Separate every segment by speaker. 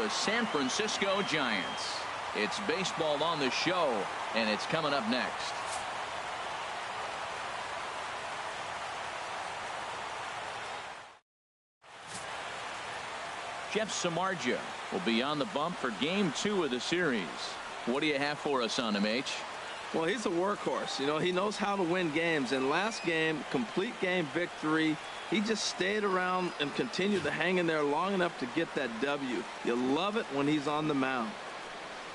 Speaker 1: the San Francisco Giants. It's baseball on the show, and it's coming up next. Jeff Samardzija will be on the bump for Game 2 of the series. What do you have for us on him, H?
Speaker 2: Well, he's a workhorse. You know, he knows how to win games. And last game, complete game victory. He just stayed around and continued to hang in there long enough to get that W. You love it when he's on the mound.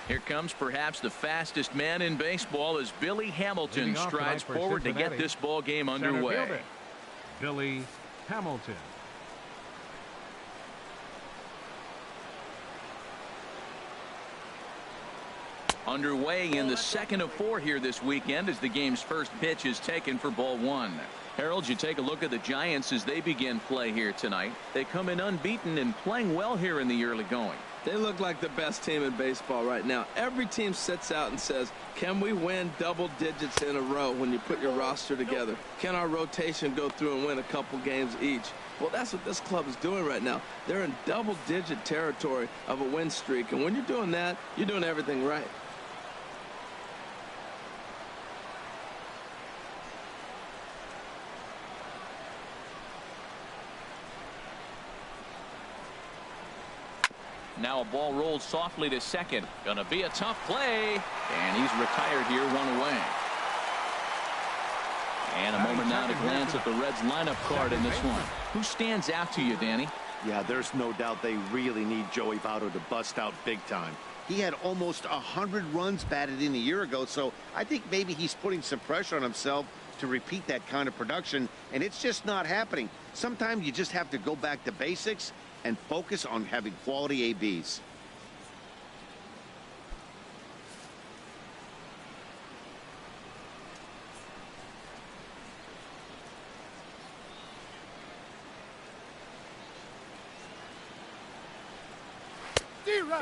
Speaker 1: Here comes perhaps the fastest man in baseball as Billy Hamilton strides forward to get this ball game underway.
Speaker 3: Billy Hamilton.
Speaker 1: Underway in the second of 4 here this weekend as the game's first pitch is taken for ball 1. Harold, you take a look at the Giants as they begin play here tonight. They come in unbeaten and playing well here in the early going.
Speaker 2: They look like the best team in baseball right now. Every team sits out and says, can we win double digits in a row when you put your roster together? Can our rotation go through and win a couple games each? Well, that's what this club is doing right now. They're in double-digit territory of a win streak. And when you're doing that, you're doing everything right.
Speaker 1: Now a ball rolls softly to second. Gonna be a tough play. And he's retired here, 1 away. And a moment now to glance at the Reds lineup card in this one. Who stands out to you, Danny?
Speaker 4: Yeah, there's no doubt they really need Joey Votto to bust out big time. He had almost 100 runs batted in a year ago, so I think maybe he's putting some pressure on himself to repeat that kind of production, and it's just not happening. Sometimes you just have to go back to basics and focus on having quality ABs.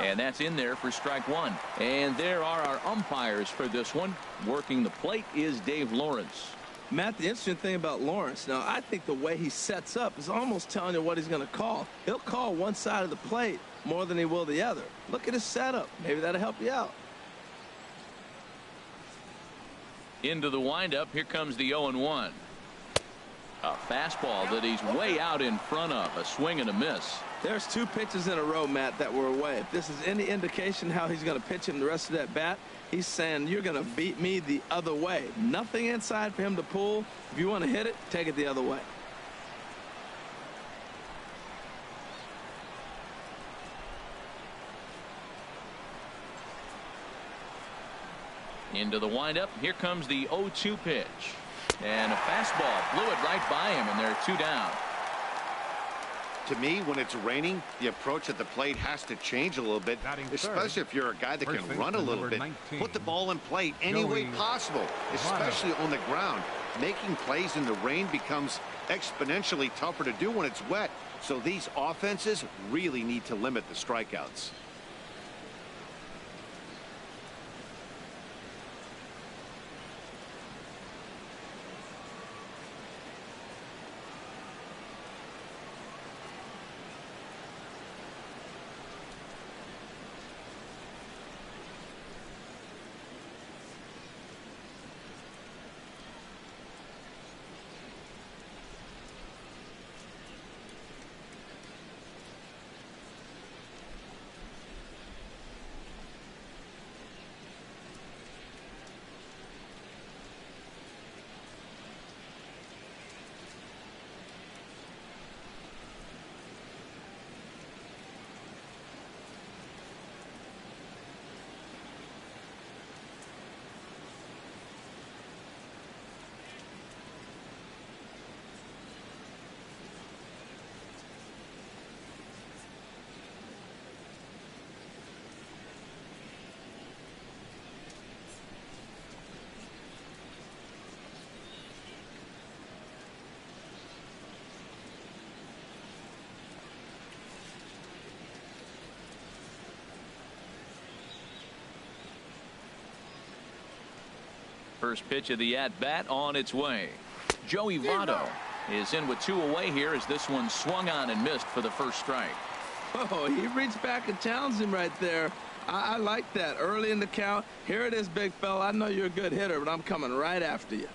Speaker 1: And that's in there for strike 1. And there are our umpires for this one. Working the plate is Dave Lawrence.
Speaker 2: Matt, the interesting thing about Lawrence, now I think the way he sets up is almost telling you what he's going to call. He'll call one side of the plate more than he will the other. Look at his setup. Maybe that'll help you out.
Speaker 1: Into the windup. Here comes the 0-1. A fastball that he's way out in front of. A swing and a miss.
Speaker 2: There's 2 pitches in a row, Matt, that were away. If this is any indication how he's going to pitch him the rest of that bat, he's saying you're going to beat me the other way. Nothing inside for him to pull. If you want to hit it, take it the other way.
Speaker 1: Into the windup. Here comes the 0-2 pitch. And a fastball blew it right by him, and they're 2 down.
Speaker 4: To me, when it's raining, the approach at the plate has to change a little bit, especially if you're a guy that can run a little bit. Put the ball in play any way possible, especially on the ground. Making plays in the rain becomes exponentially tougher to do when it's wet. So these offenses really need to limit the strikeouts.
Speaker 1: First pitch of the at-bat on its way. Joey Votto is in with 2 away here as this one swung on and missed for the first strike.
Speaker 2: Oh, he reached back and challenged him right there. I like that. Early in the count. Here it is, big fella. I know you're a good hitter, but I'm coming right after you.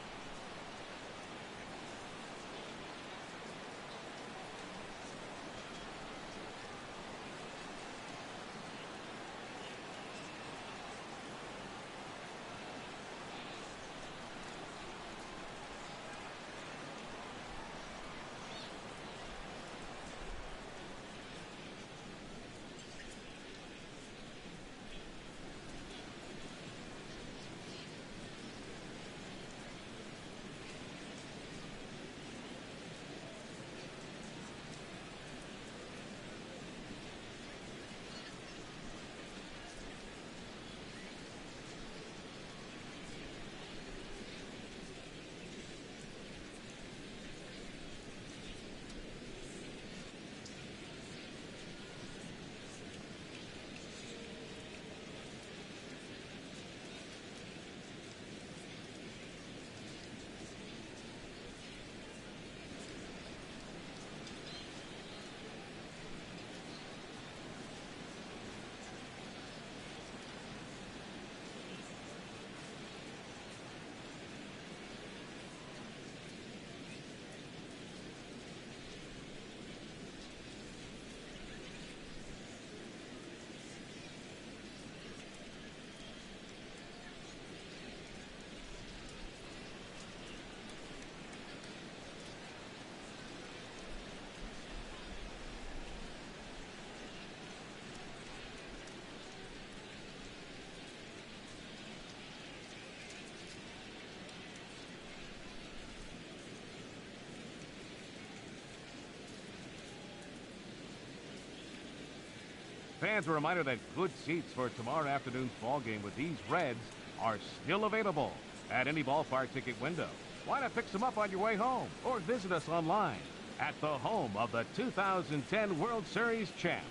Speaker 3: Fans, a reminder that good seats for tomorrow afternoon's ball game with these Reds are still available at any ballpark ticket window. Why not pick some up on your way home or visit us online at the home of the 2010 World Series champs,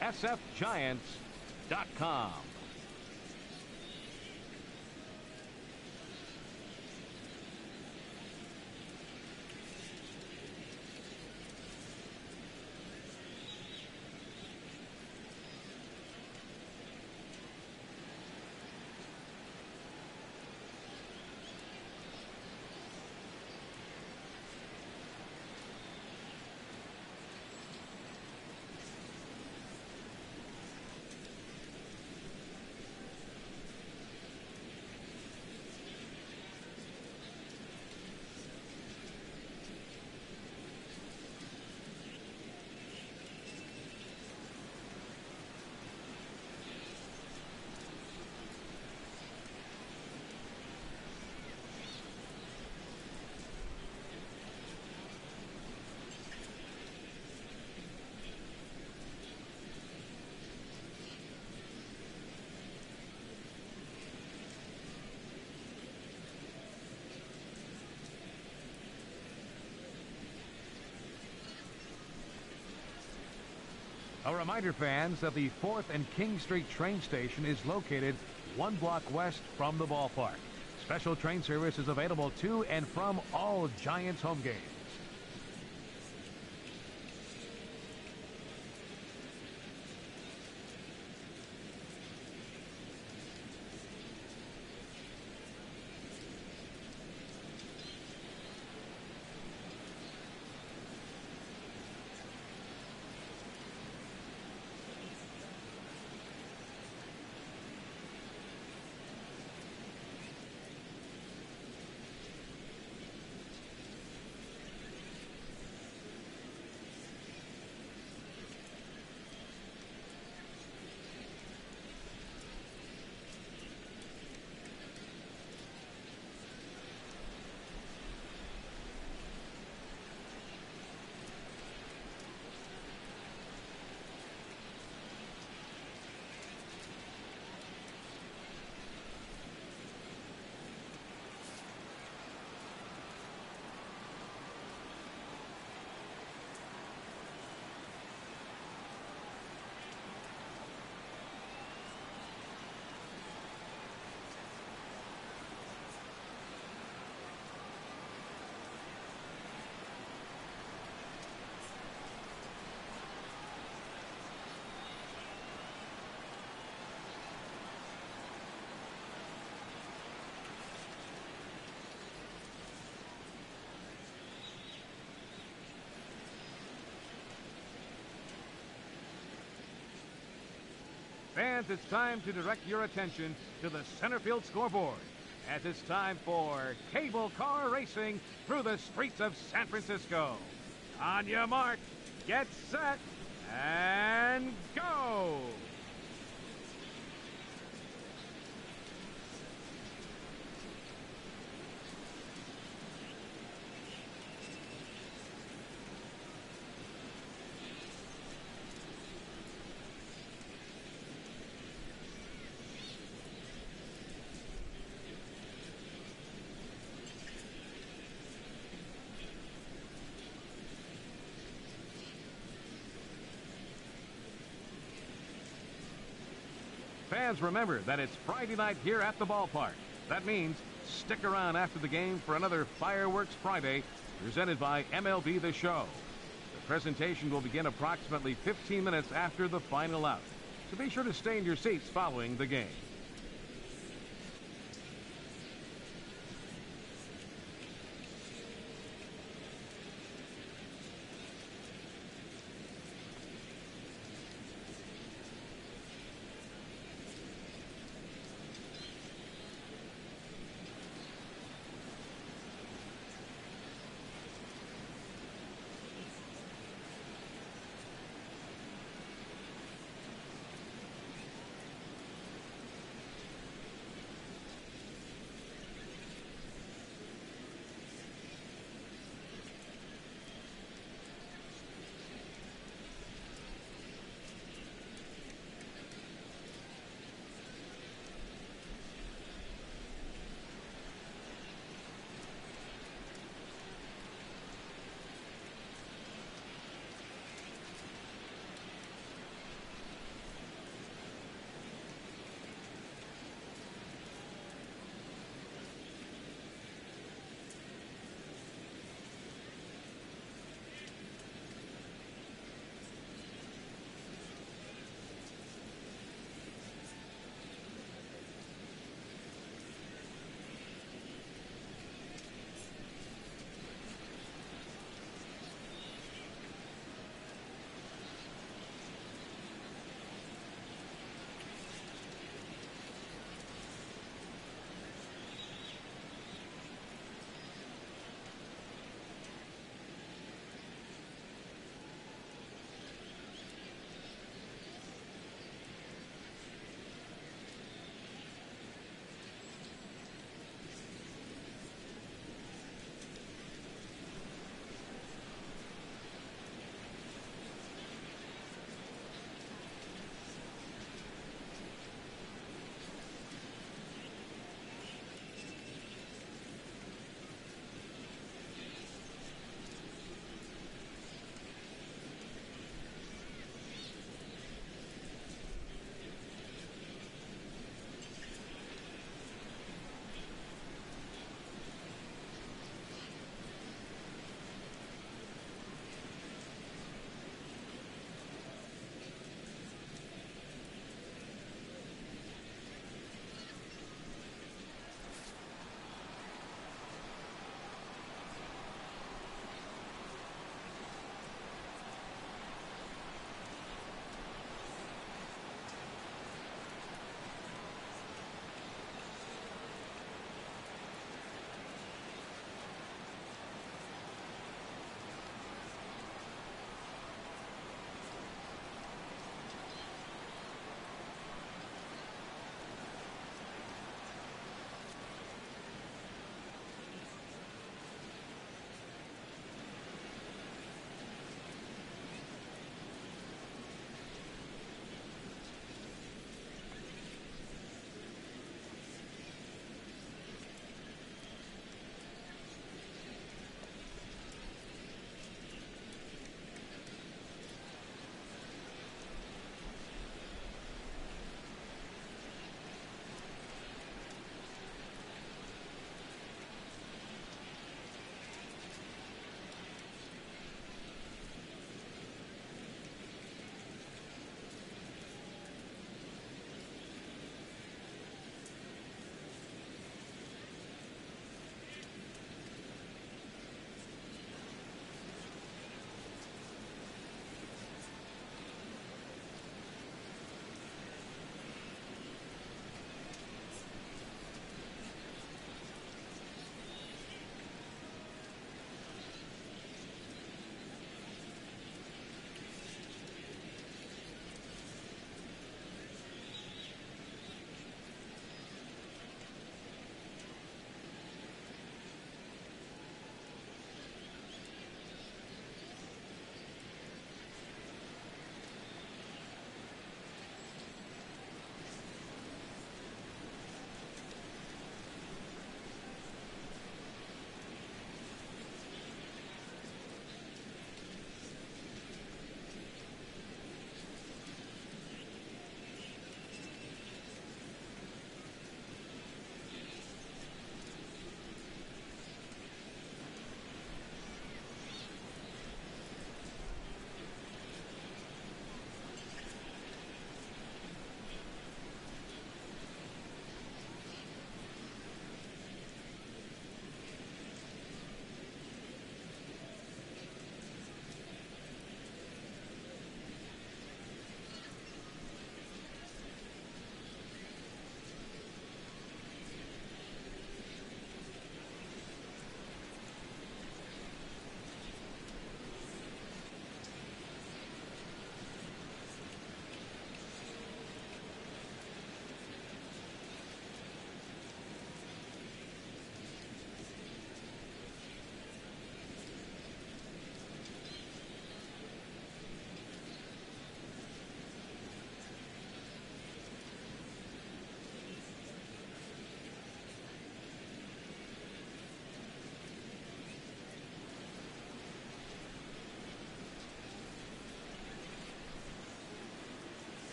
Speaker 3: sfgiants.com. A reminder, fans, that the 4th and King Street train station is located 1 block west from the ballpark. Special train service is available to and from all Giants home games. Fans, it's time to direct your attention to the center field scoreboard as it's time for cable car racing through the streets of San Francisco. On your mark, get set, and go! Fans, remember that it's Friday night here at the ballpark. That means stick around after the game for another Fireworks Friday presented by MLB The Show. The presentation will begin approximately 15 minutes after the final out, so be sure to stay in your seats following the game.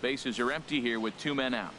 Speaker 1: Bases are empty here with 2 men out.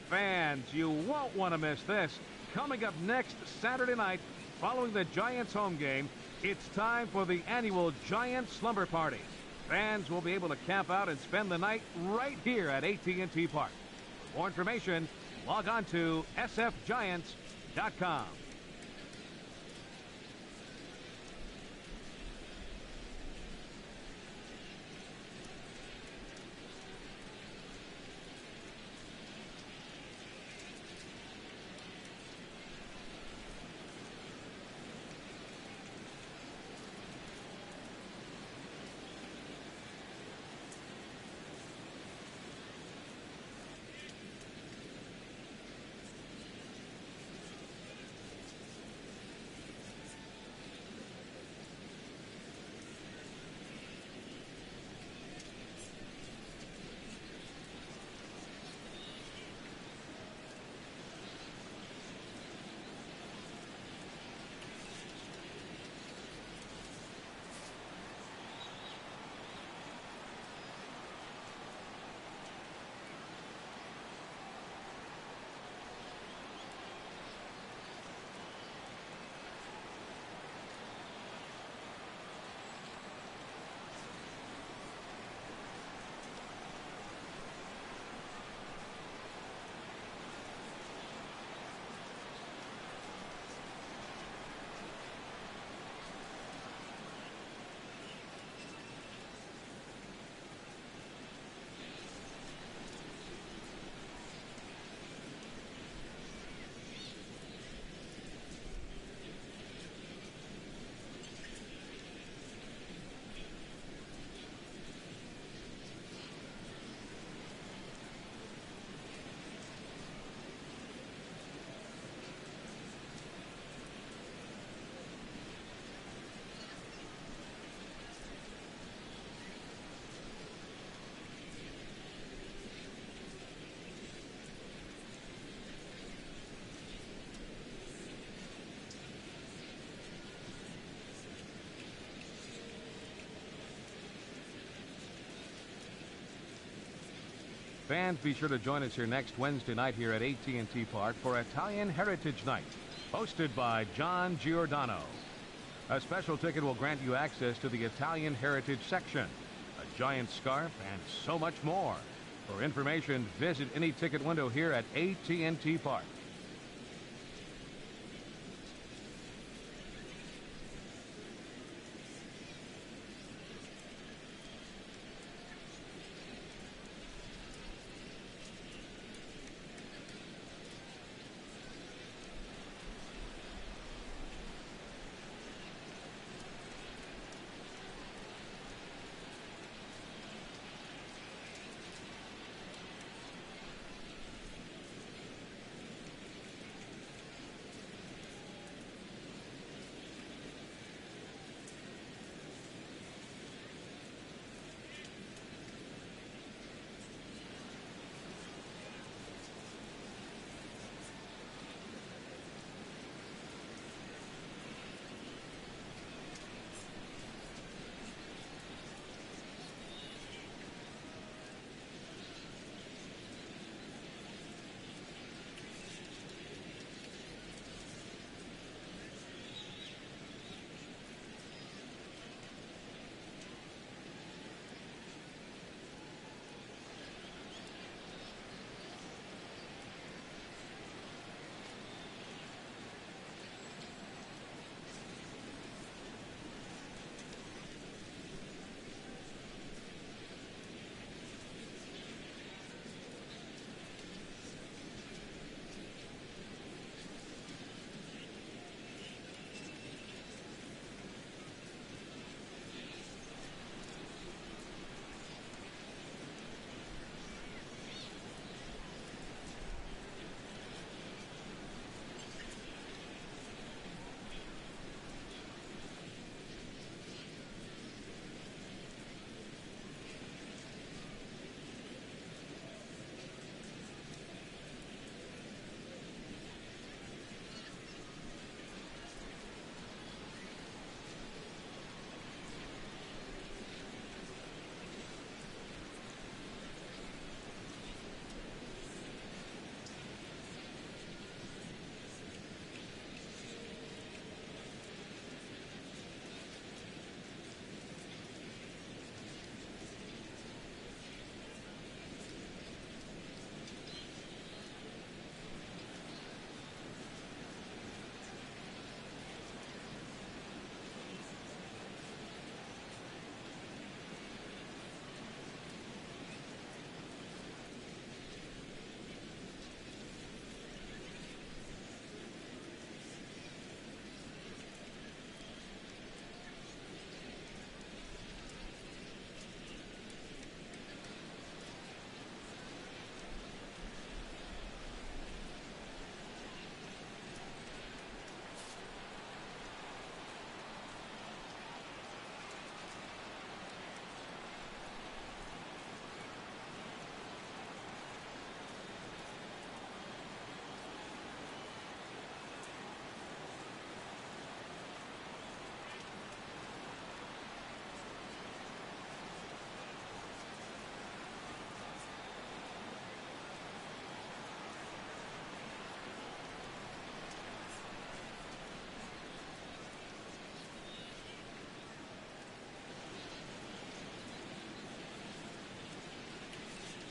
Speaker 3: Fans, you won't want to miss this. Coming up next Saturday night, following the Giants home game, it's time for the annual Giants Slumber Party. Fans will be able to camp out and spend the night right here at AT&T Park. For more information, log on to sfgiants.com. Fans, be sure to join us here next Wednesday night here at AT&T Park for Italian Heritage Night, hosted by John Giordano. A special ticket will grant you access to the Italian Heritage section, a giant scarf, and so much more. For information, visit any ticket window here at AT&T Park.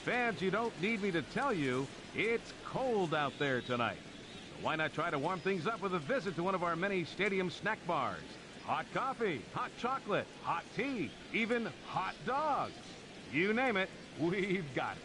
Speaker 3: Fans, you don't need me to tell you, it's cold out there tonight. So why not try to warm things up with a visit to one of our many stadium snack bars? Hot coffee, hot chocolate, hot tea, even hot dogs. You name it, we've got it.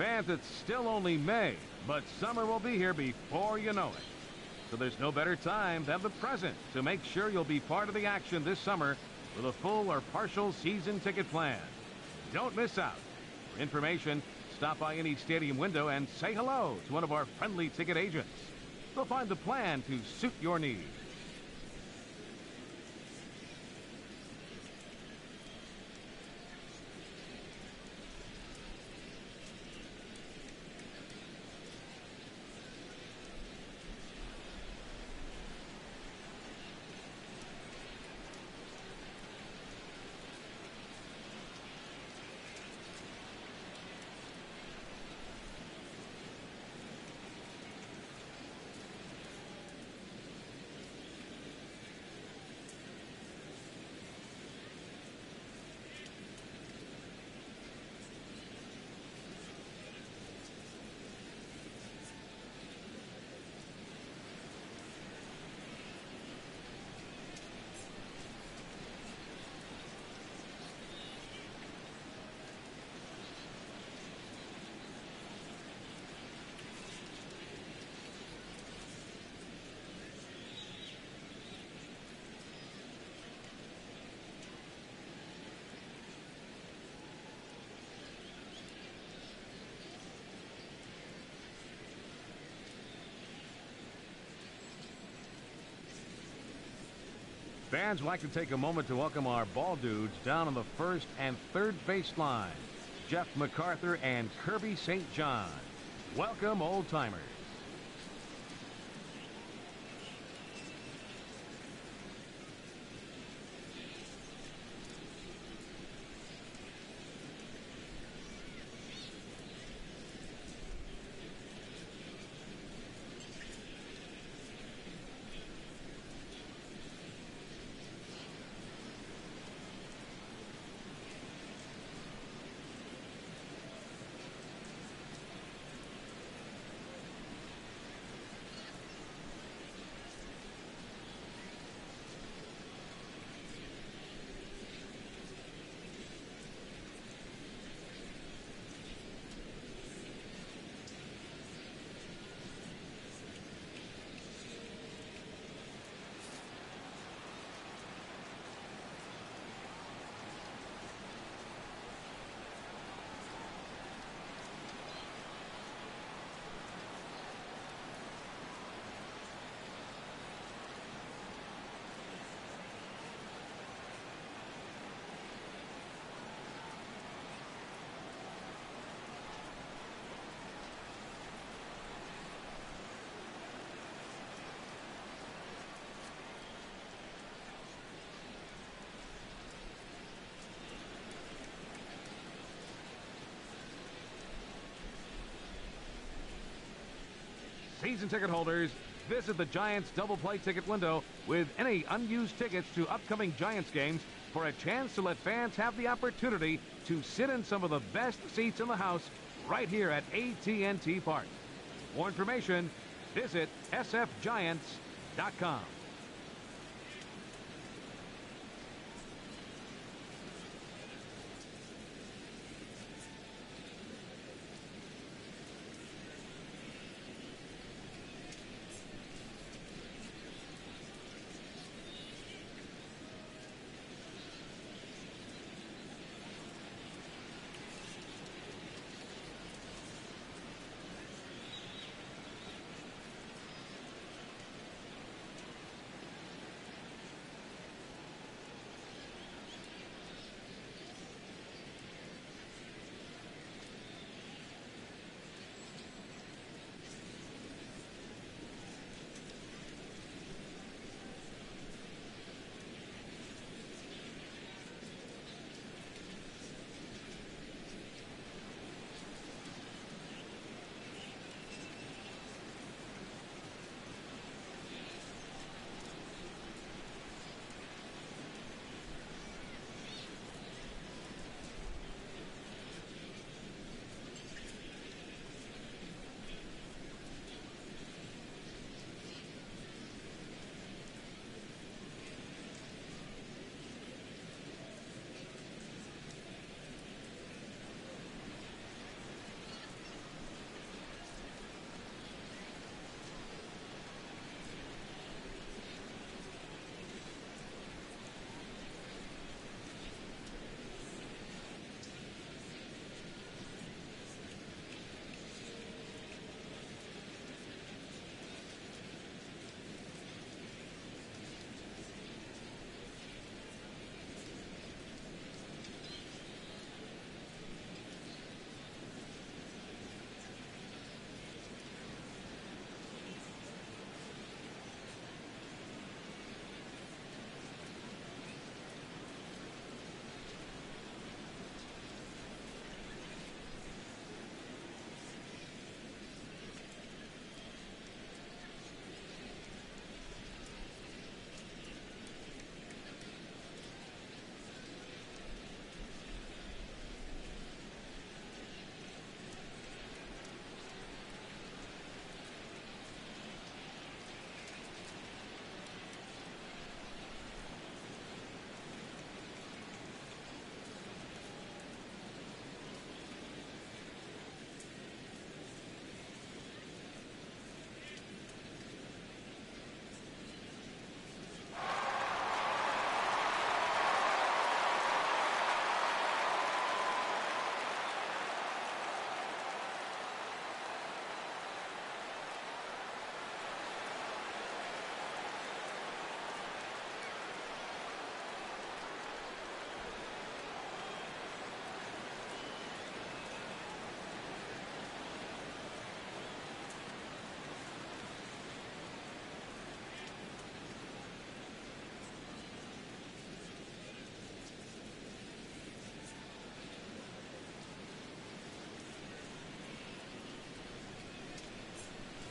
Speaker 3: Fans, it's still only May, but summer will be here before you know it. So there's no better time than the present to make sure you'll be part of the action this summer with a full or partial season ticket plan. Don't miss out. For information, stop by any stadium window and say hello to one of our friendly ticket agents. They'll find the plan to suit your needs. Fans would like to take a moment to welcome our ball dudes down on the first and third baseline. Jeff MacArthur and Kirby St. John. Welcome, old-timers. Season ticket holders, visit the Giants double play ticket window with any unused tickets to upcoming Giants games for a chance to let fans have the opportunity to sit in some of the best seats in the house right here at AT&T Park. For more information, visit sfgiants.com.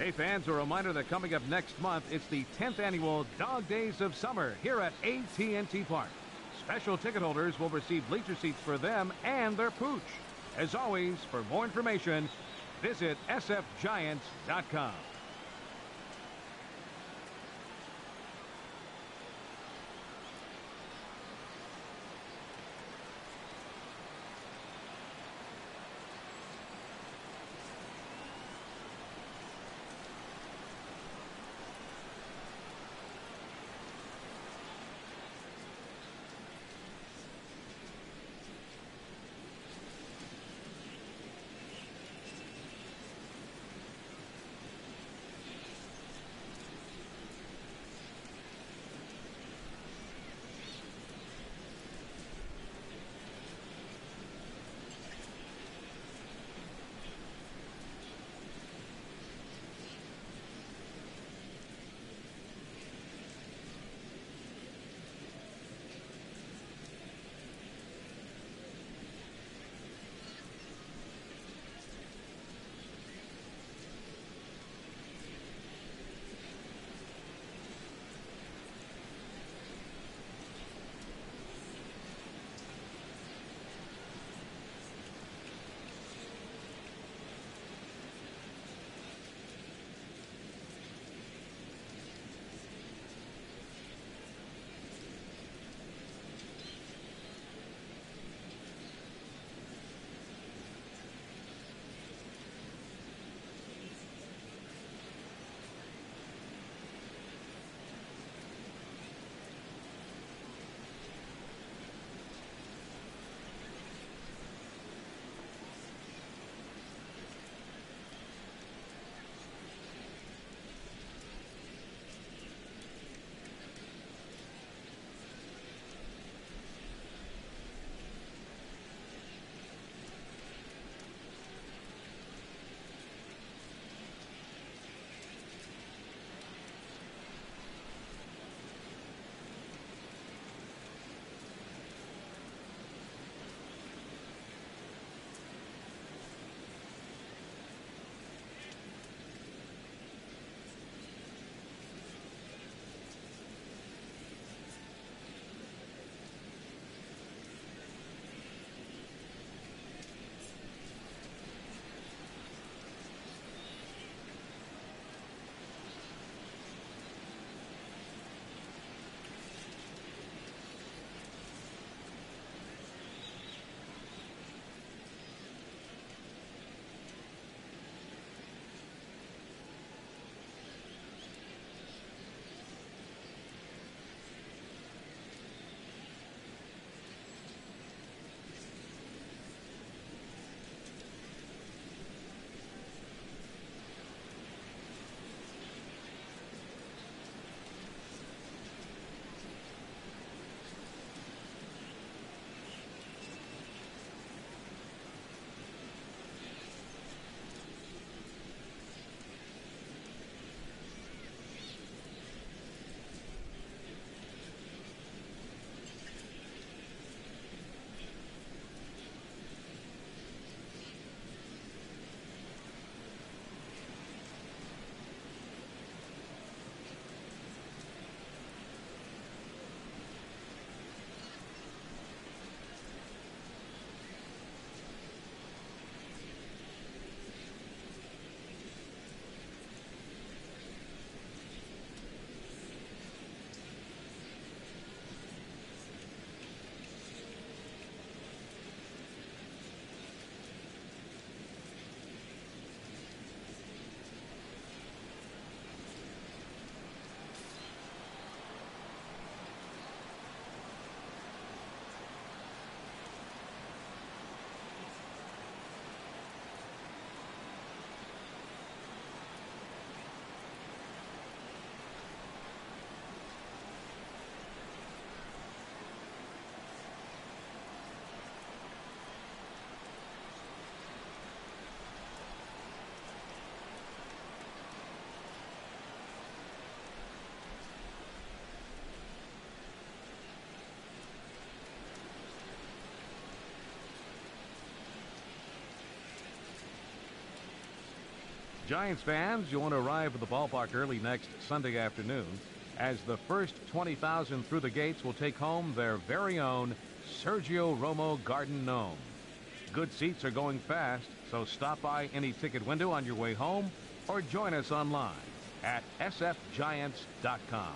Speaker 3: Hey, fans, a reminder that coming up next month, it's the 10th annual Dog Days of Summer here at AT&T Park. Special ticket holders will receive bleacher seats for them and their pooch. As always, for more information, visit sfgiants.com. Giants fans, you'll want to arrive at the ballpark early next Sunday afternoon, as the first 20,000 through the gates will take home their very own Sergio Romo Garden Gnome. Good seats are going fast, so stop by any ticket window on your way home or join us online at sfgiants.com.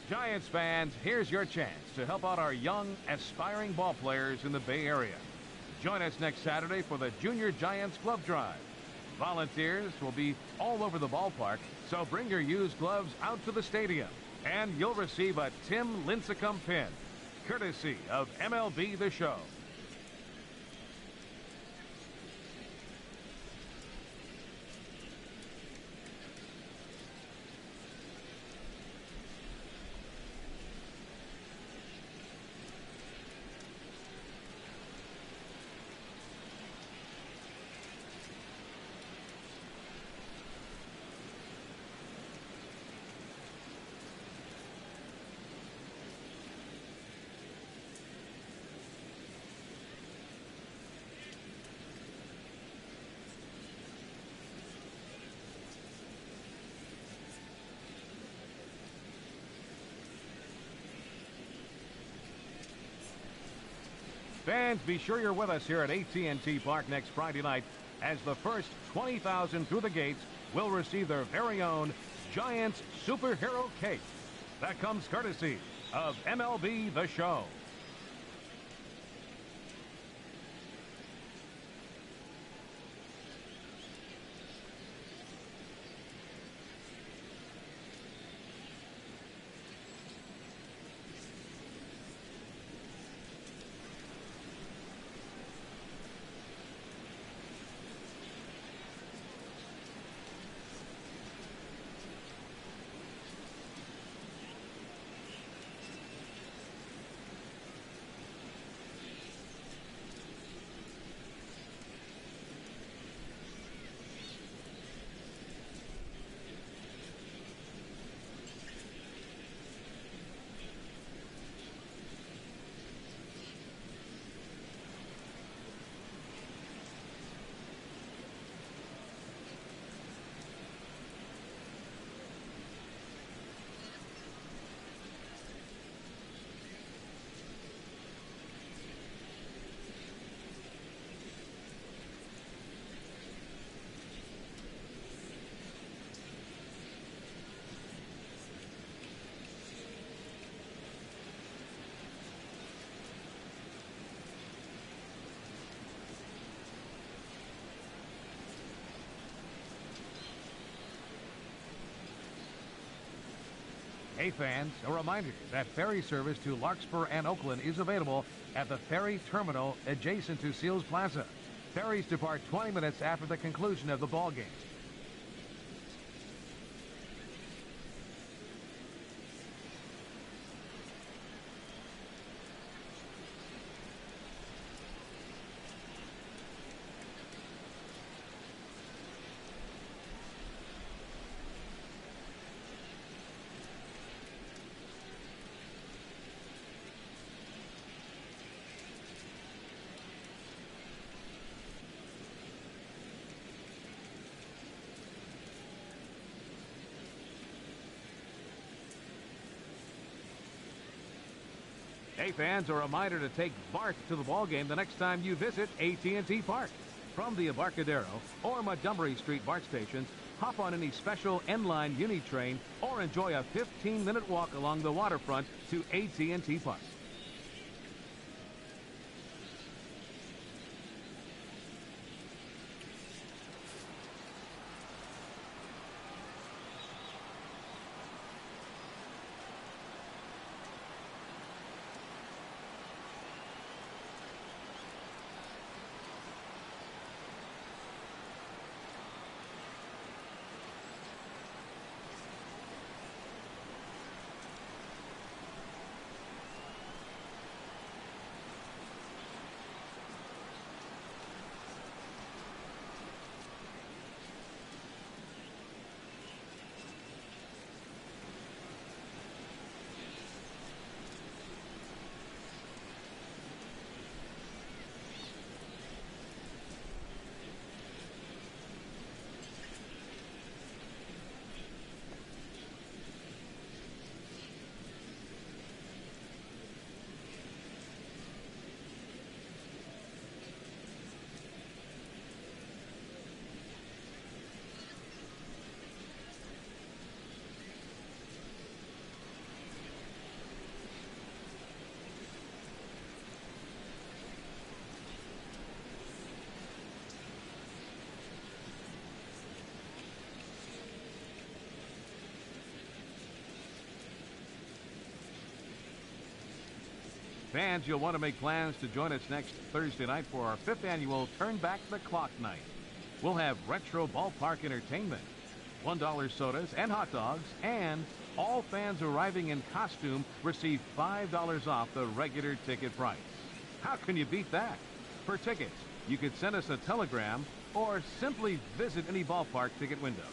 Speaker 3: Giants fans, here's your chance to help out our young, aspiring ball players in the Bay Area. Join us next Saturday for the Junior Giants Glove Drive. Volunteers will be all over the ballpark, so bring your used gloves out to the stadium, and you'll receive a Tim Lincecum pin. courtesy of MLB The Show. Fans, be sure you're with us here at AT&T Park next Friday night as the first 20,000 through the gates will receive their very own Giants Superhero Cake. That comes courtesy of MLB The Show. Hey fans, a reminder that ferry service to Larkspur and Oakland is available at the ferry terminal adjacent to Seals Plaza. Ferries depart 20 minutes after the conclusion of the ball game. Hey fans, a reminder to take Bart to the ball game the next time you visit AT&T Park. From the Embarcadero or Montgomery Street BART stations, hop on any special N-Line Uni train or enjoy a 15-minute walk along the waterfront to AT&T Park. Fans, you'll want to make plans to join us next Thursday night for our 5th annual Turn Back the Clock night. We'll have retro ballpark entertainment, $1 sodas and hot dogs, and all fans arriving in costume receive $5 off the regular ticket price. How can you beat that? For tickets, you could send us a telegram or simply visit any ballpark ticket window.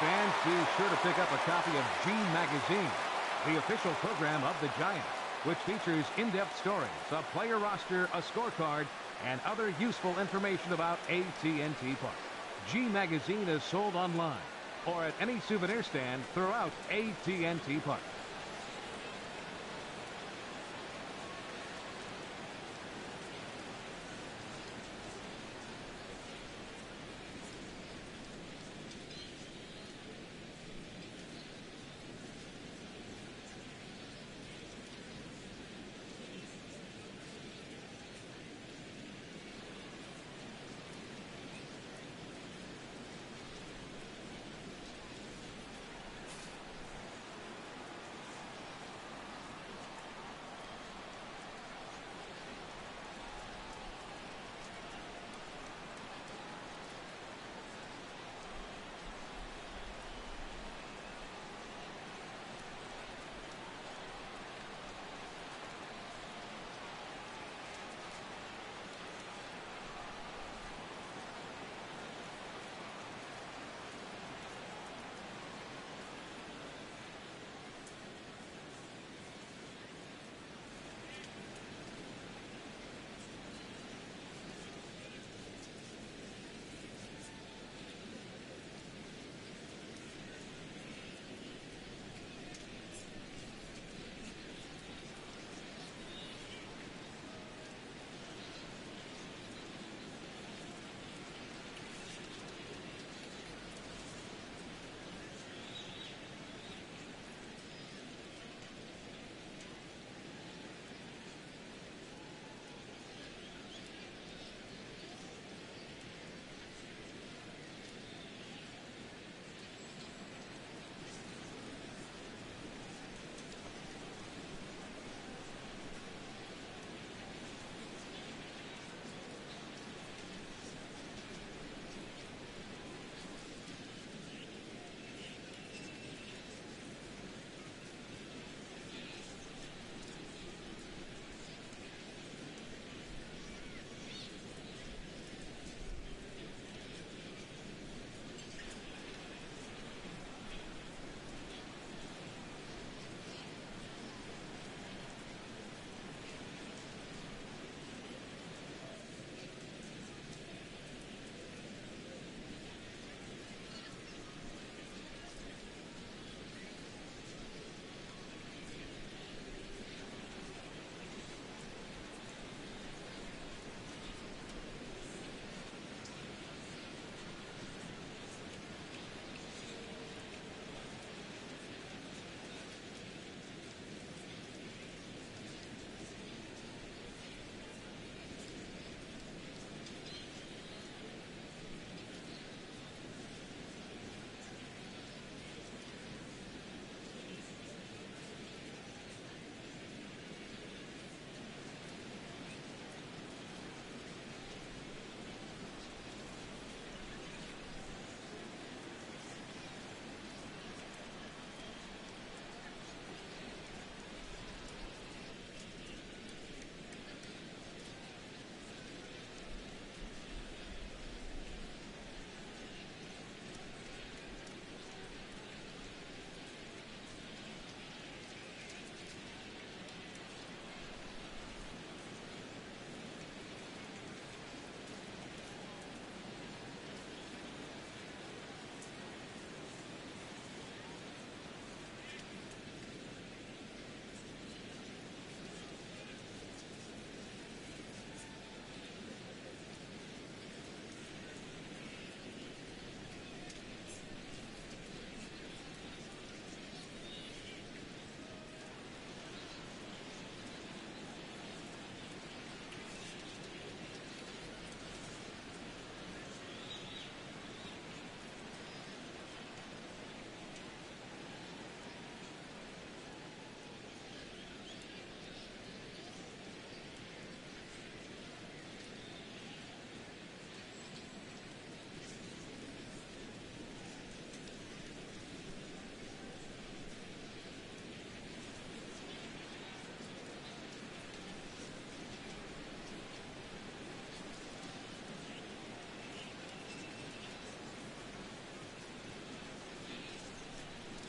Speaker 3: Fans, be sure to pick up a copy of G Magazine, the official program of the Giants, which features in-depth stories, a player roster, a scorecard, and other useful information about AT&T Park. G Magazine is sold online or at any souvenir stand throughout AT&T Park.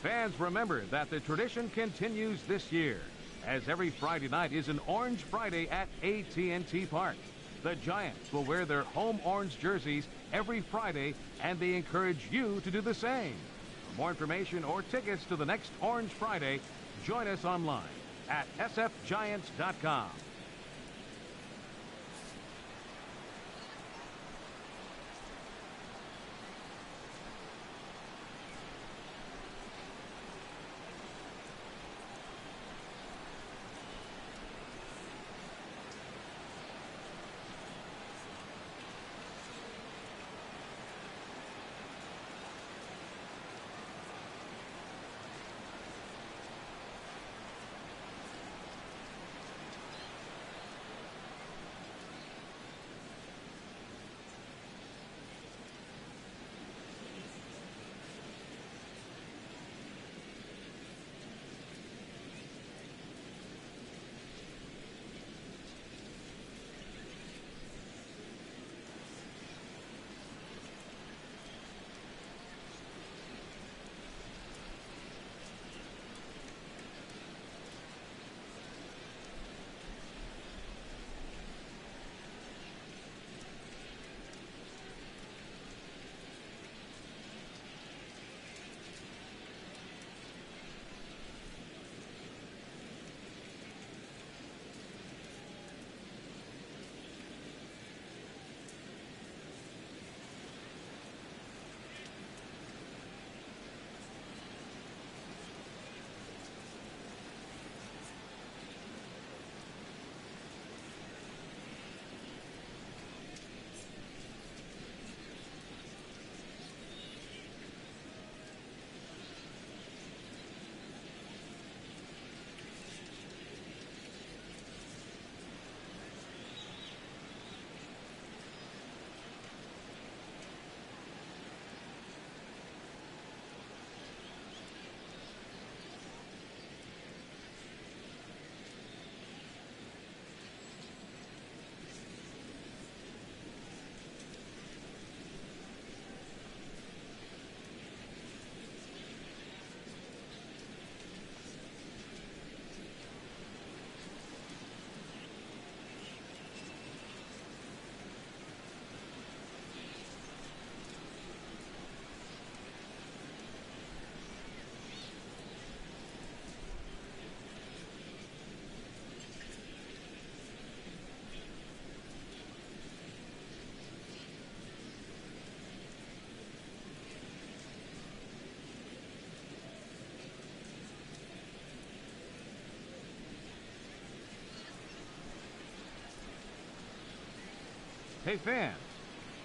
Speaker 3: Fans, remember that the tradition continues this year, as every Friday night is an Orange Friday at AT&T Park. The Giants will wear their home orange jerseys every Friday, and they encourage you to do the same. For more information or tickets to the next Orange Friday, join us online at sfgiants.com. Hey fans,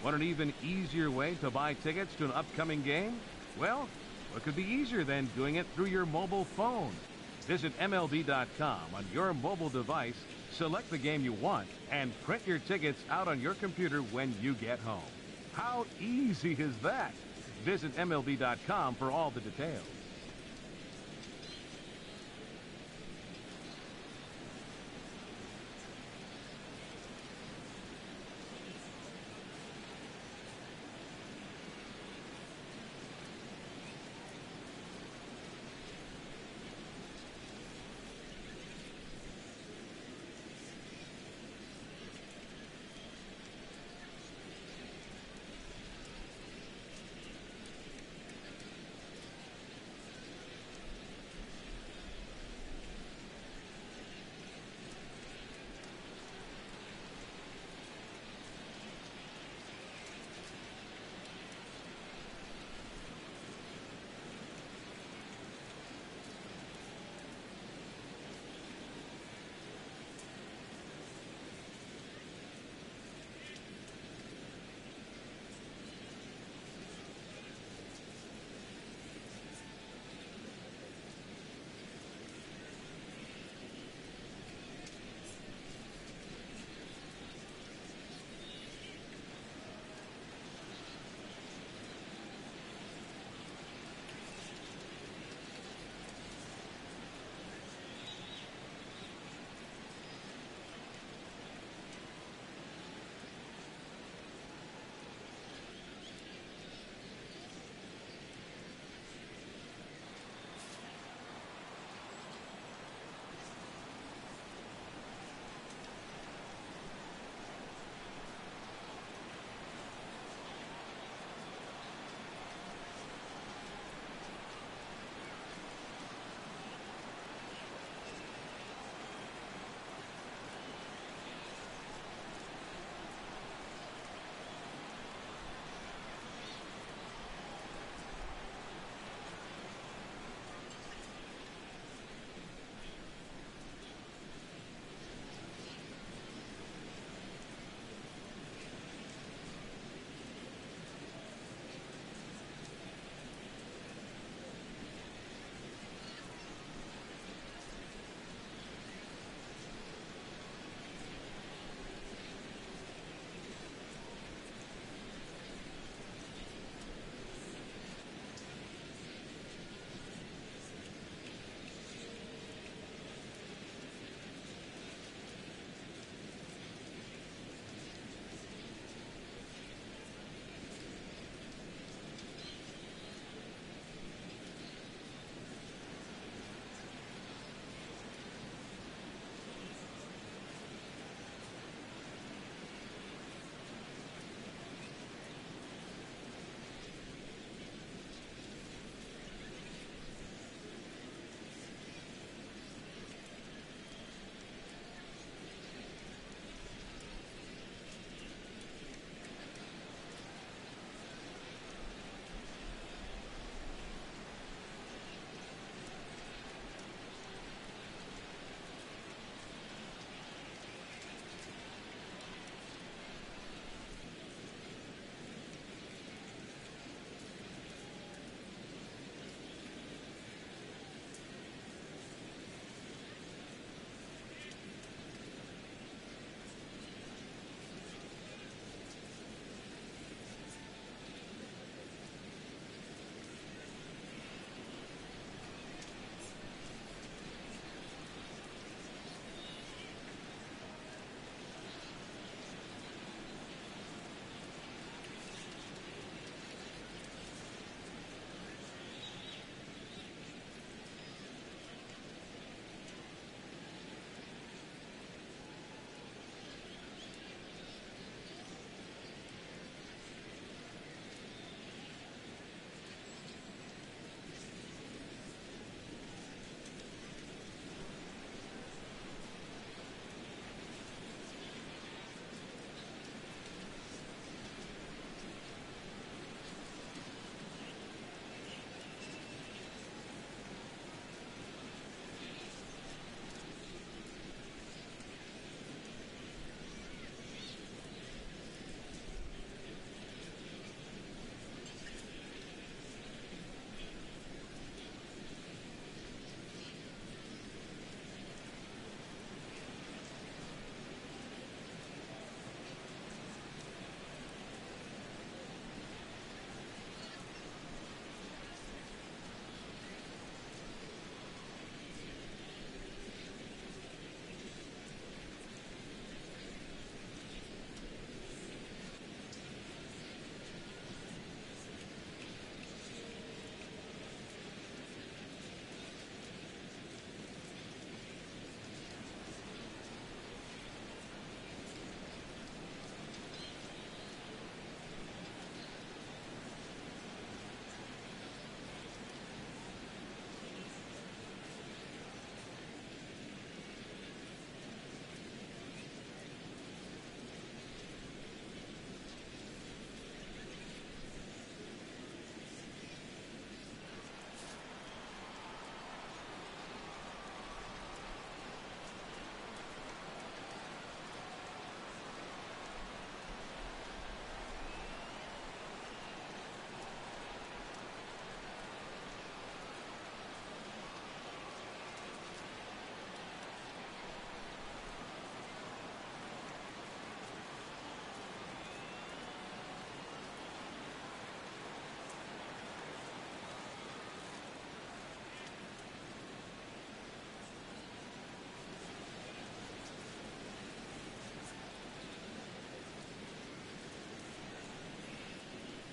Speaker 3: want an even easier way to buy tickets to an upcoming game? Well, what could be easier than doing it through your mobile phone? Visit MLB.com on your mobile device, select the game you want, and print your tickets out on your computer when you get home. How easy is that? Visit MLB.com for all the details.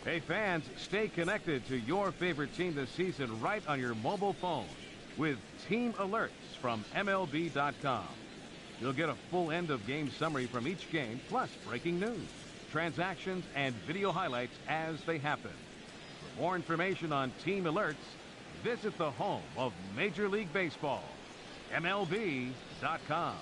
Speaker 3: Hey fans, stay connected to your favorite team this season right on your mobile phone with Team Alerts from MLB.com. You'll get a full end-of-game summary from each game, plus breaking news, transactions, and video highlights as they happen. For more information on Team Alerts, visit the home of Major League Baseball, MLB.com.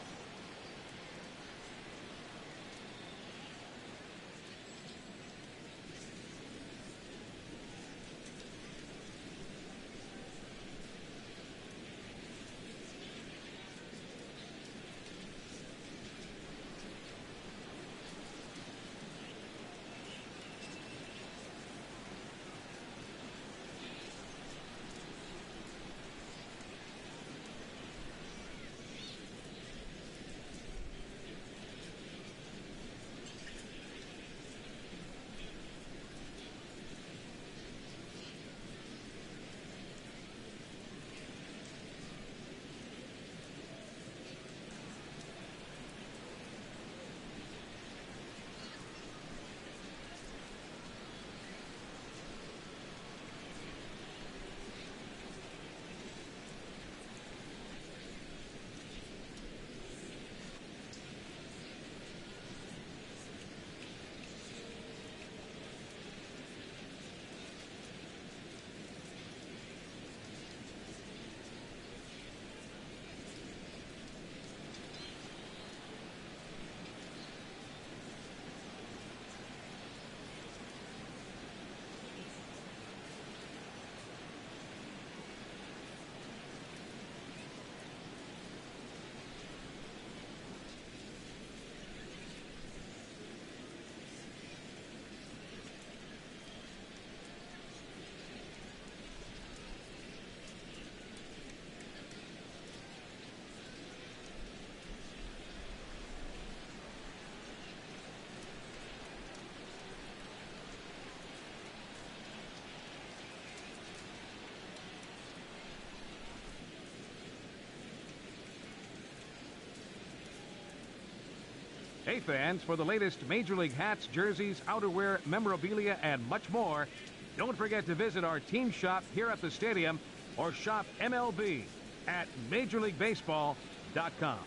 Speaker 3: Hey fans, for the latest Major League hats, jerseys, outerwear, memorabilia, and much more, don't forget to visit our team shop here at the stadium or shop MLB at MajorLeagueBaseball.com.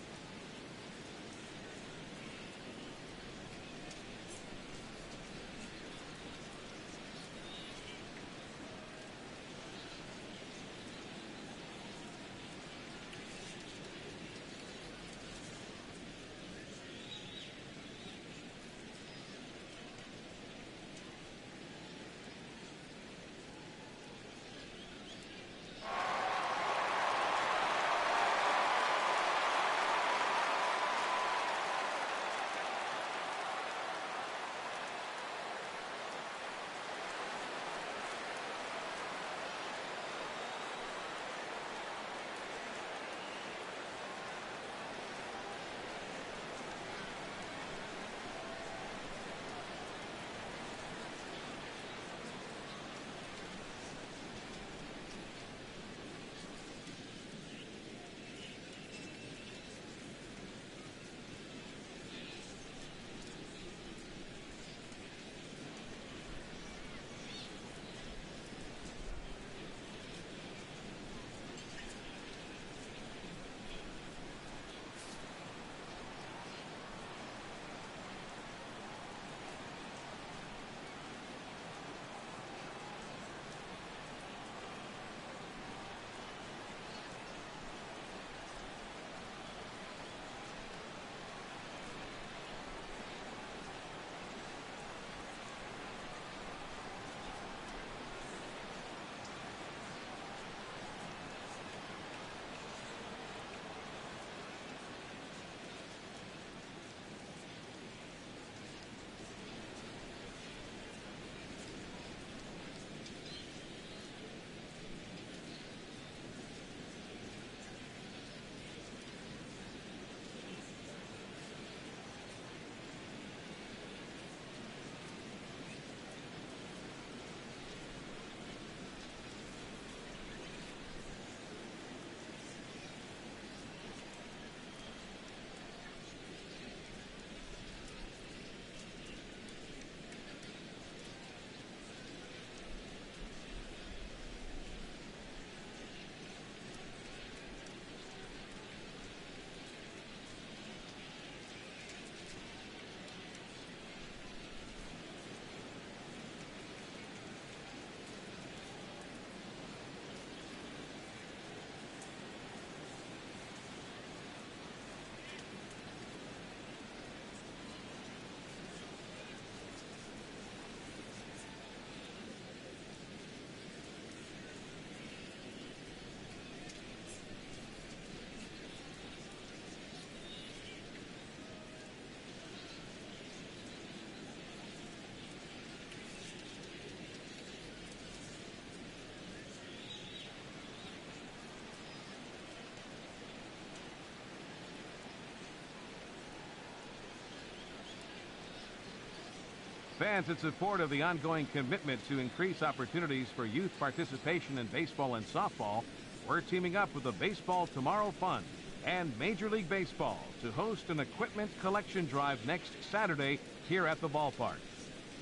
Speaker 3: Fans in support of the ongoing commitment to increase opportunities for youth participation in baseball and softball, we're teaming up with the Baseball Tomorrow Fund and Major League Baseball to host an equipment collection drive next Saturday here at the ballpark.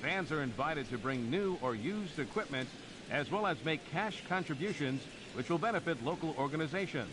Speaker 3: Fans are invited to bring new or used equipment as well as make cash contributions which will benefit local organizations.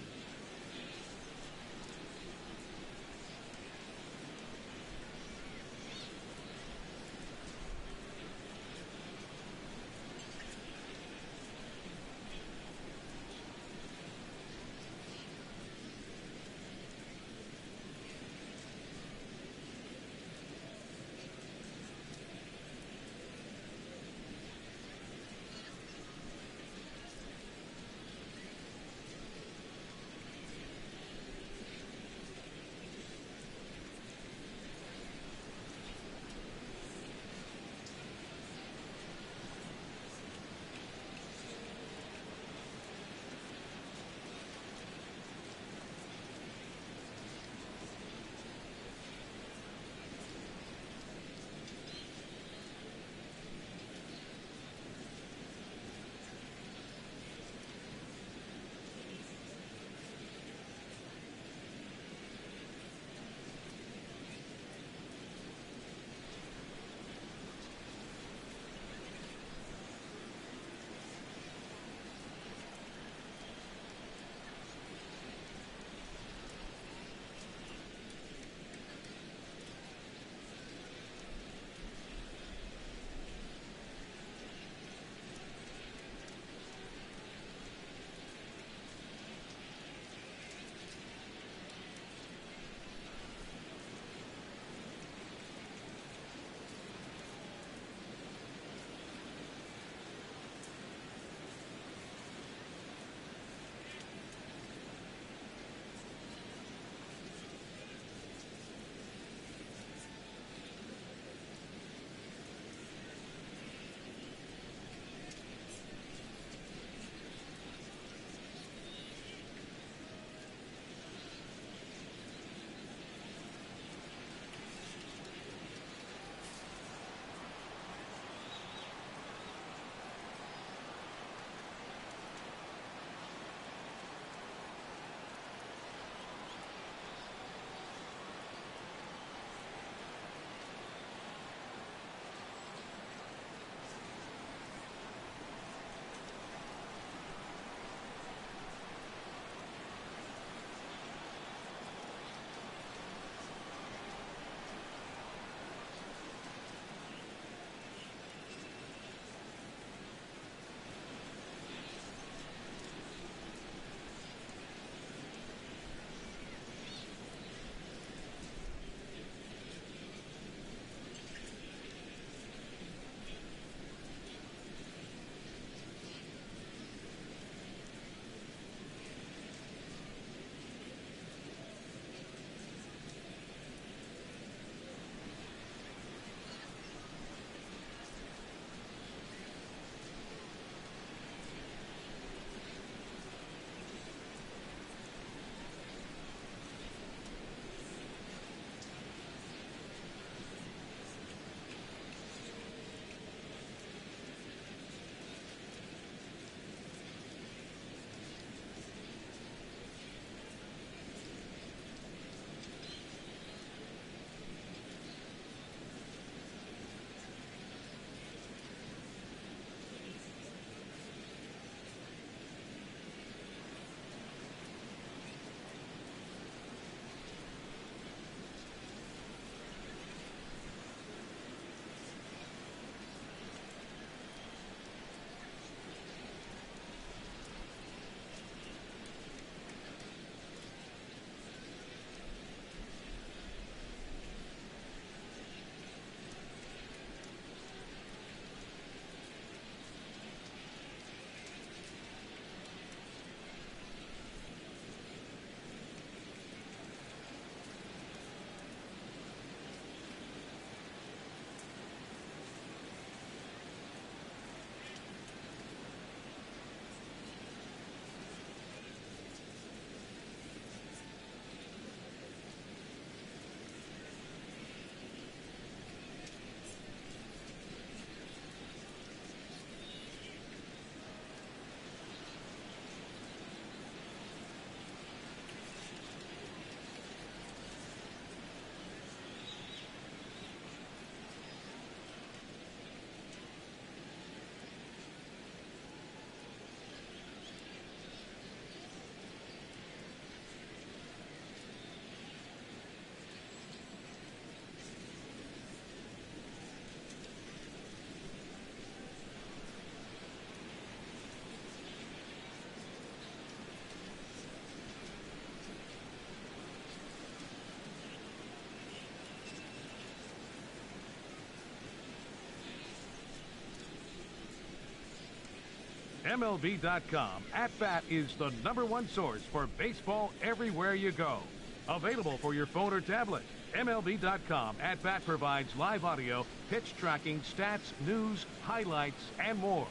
Speaker 3: MLB.com At Bat is the #1 source for baseball everywhere you go. Available for your phone or tablet. MLB.com At Bat provides live audio, pitch tracking, stats, news, highlights, and more.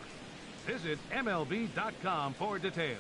Speaker 3: Visit MLB.com for details.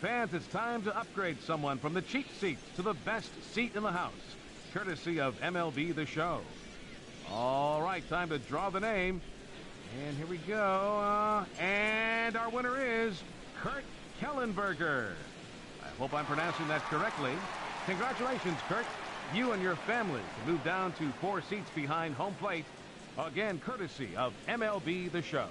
Speaker 3: Fans, it's time to upgrade someone from the cheap seats to the best seat in the house, courtesy of MLB The Show. All right, time to draw the name. And here we go. And our winner is Kurt Kellenberger. I hope I'm pronouncing that correctly. Congratulations, Kurt. You and your family can move down to 4 seats behind home plate. Again, courtesy of MLB The Show.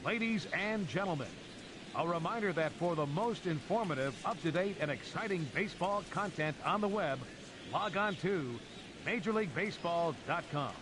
Speaker 3: Ladies and gentlemen, a reminder that for the most informative, up-to-date, and exciting baseball content on the web, log on to MajorLeagueBaseball.com.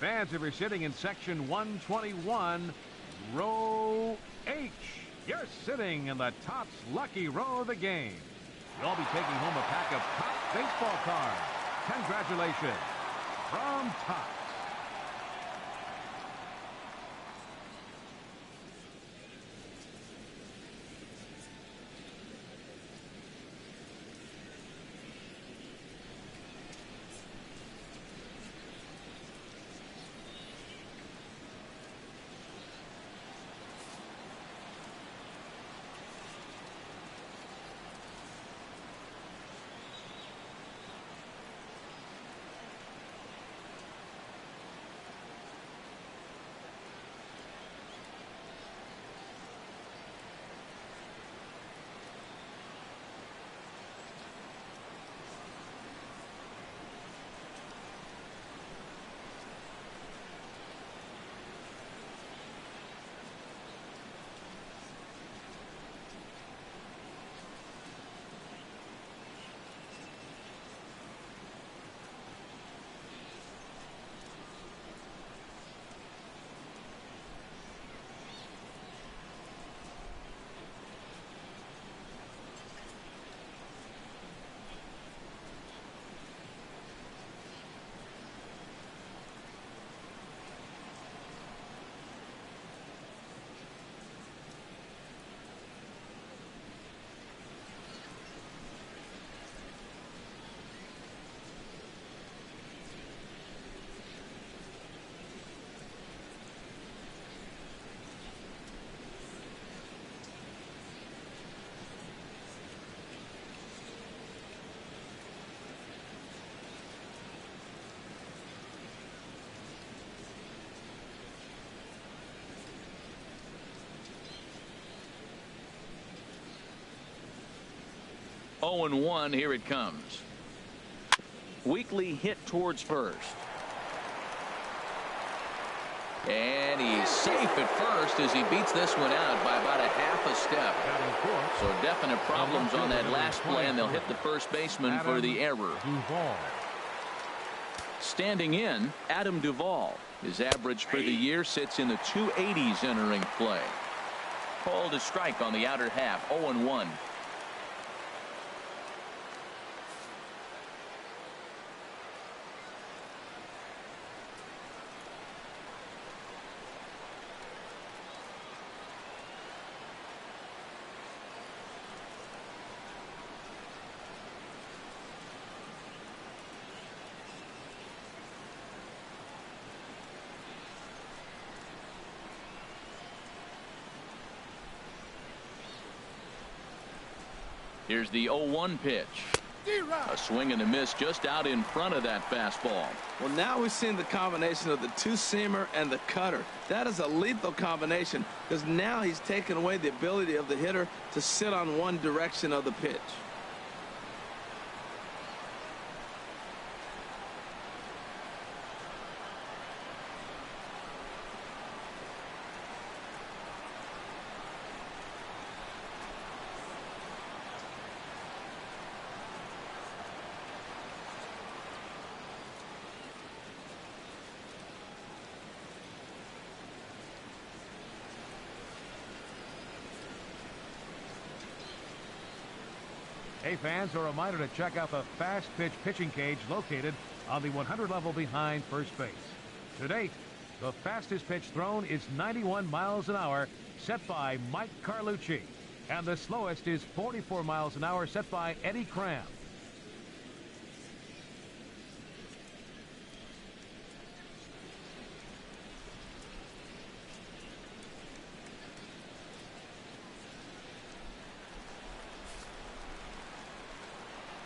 Speaker 3: Fans, if you're sitting in section 121, row H, you're sitting in the Topps lucky row of the game. You'll be taking home a pack of Topps baseball cards. Congratulations from Topps.
Speaker 1: Oh and 1, here it comes. Weekly hit towards first. And he's safe at first as he beats this one out by about a half a step. So definite problems on that last play, and they'll hit the first baseman for the error. Standing in, Adam Duvall. His average for the year sits in the 280s entering play. Called a strike on the outer half. 0 and 1. Here's the 0-1 pitch. A swing and a miss just out in front of that fastball.
Speaker 2: Well, now we've seen the combination of the two-seamer and the cutter. That is a lethal combination because now he's taken away the ability of the hitter to sit on one direction of the pitch.
Speaker 3: Hey fans, a reminder to check out the fast pitch pitching cage located on the 100 level behind first base. To date, the fastest pitch thrown is 91 miles an hour, set by Mike Carlucci. And the slowest is 44 miles an hour, set by Eddie Cram.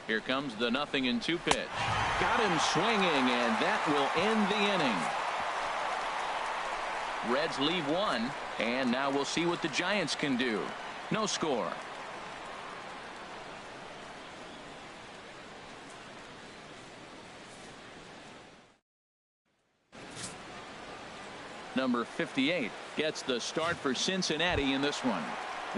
Speaker 1: Here comes the 0-2 pitch. Got him swinging, and that will end the inning. Reds leave one, and now we'll see what the Giants can do. No score. Number 58 gets the start for Cincinnati in this one.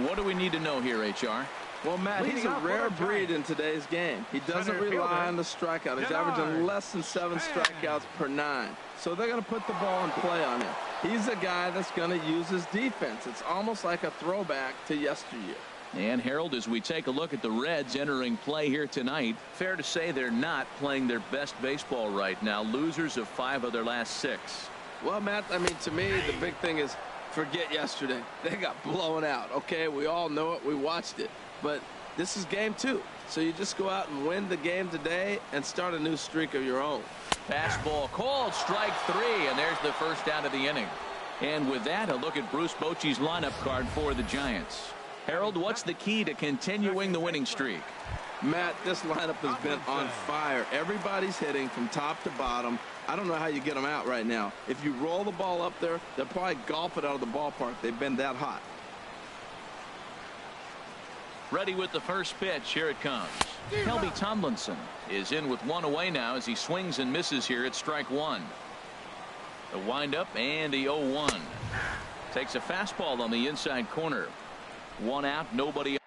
Speaker 1: What do we need to know here, HR?
Speaker 2: Well, Matt, he's a rare breed in today's game. He doesn't rely on the strikeout. He's averaging less than 7 strikeouts per 9. So they're going to put the ball in play on him. He's a guy that's going to use his defense. It's almost like a throwback to yesteryear.
Speaker 1: And Harold, as we take a look at the Reds entering play here tonight, fair to say they're not playing their best baseball right now. Losers of 5 of their last 6.
Speaker 2: Well, Matt, I mean, to me, the big thing is forget yesterday. They got blown out. Okay, we all know it. We watched it. But this is game 2. So you just go out and win the game today and start a new streak of your own.
Speaker 1: Fastball called, strike 3, and there's the first out of the inning. And with that, a look at Bruce Bochy's lineup card for the Giants. Harold, what's the key to continuing the winning streak?
Speaker 2: Matt, this lineup has been on fire. Everybody's hitting from top to bottom. I don't know how you get them out right now. If you roll the ball up there, they'll probably golf it out of the ballpark. They've been that hot.
Speaker 1: Ready with the first pitch. Here it comes. Kelby Tomlinson is in with 1 away now as he swings and misses here at strike 1. The windup and the 0-1. Takes a fastball on the inside corner. 1 out, nobody.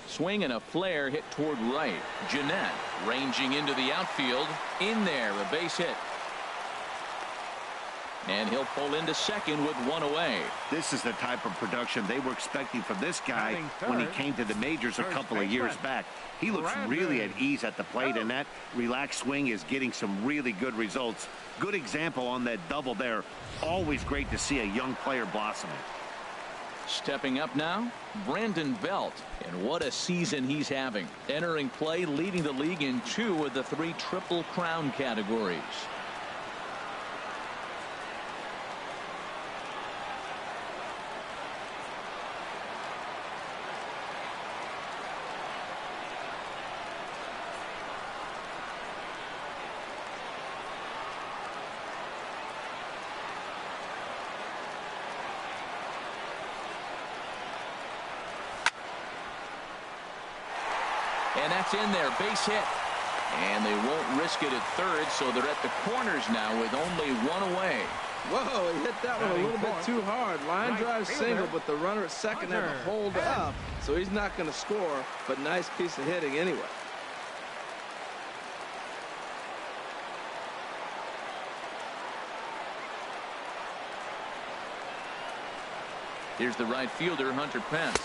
Speaker 1: Swing and a flare hit toward right. Jeanette ranging into the outfield. In there, a base hit. And he'll pull into second with 1 away.
Speaker 4: This is the type of production they were expecting from this guy when he came to the majors a couple of years back. He looks really at ease at the plate, and that relaxed swing is getting some really good results. Good example on that double there. Always great to see a young player blossoming.
Speaker 1: Stepping up now, Brandon Belt. And what a season he's having. Entering play, leading the league in 2 of the 3 Triple Crown categories. And that's in there, base hit. And they won't risk it at third, so they're at the corners now with only 1 away.
Speaker 2: Whoa, he hit that one a little bit too hard. Line drive single, but the runner at second had to hold up, so he's not going to score, but nice piece of hitting anyway.
Speaker 1: Here's the right fielder, Hunter Pence,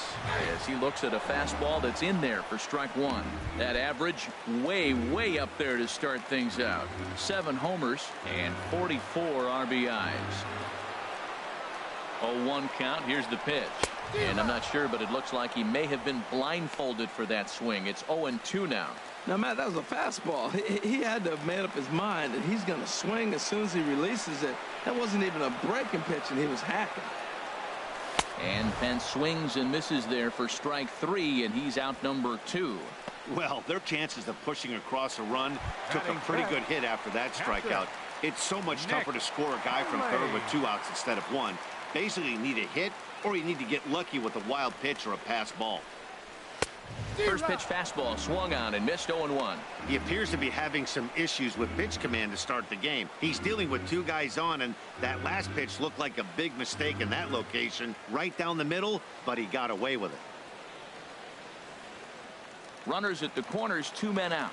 Speaker 1: as he looks at a fastball that's in there for strike 1. That average way up there to start things out. 7 homers and 44 RBIs. 0-1 count. Here's the pitch. And I'm not sure, but it looks like he may have been blindfolded for that swing. It's 0-2 now.
Speaker 2: Now, Matt, that was a fastball. He had to have made up his mind that he's going to swing as soon as he releases it. That wasn't even a breaking pitch, and he was hacking.
Speaker 1: And Pence swings and misses there for strike 3, and he's out number 2.
Speaker 4: Well, their chances of pushing across a run took a pretty good hit after that strikeout. It's so much tougher to score a guy from third with 2 outs instead of 1. Basically, you need a hit, or you need to get lucky with a wild pitch or a pass ball.
Speaker 1: First pitch fastball swung on and missed. 0-1.
Speaker 4: He appears to be having some issues with pitch command to start the game. He's dealing with 2 guys on, and that last pitch looked like a big mistake in that location, right down the middle, but he got away with it.
Speaker 1: Runners at the corners, 2 men out.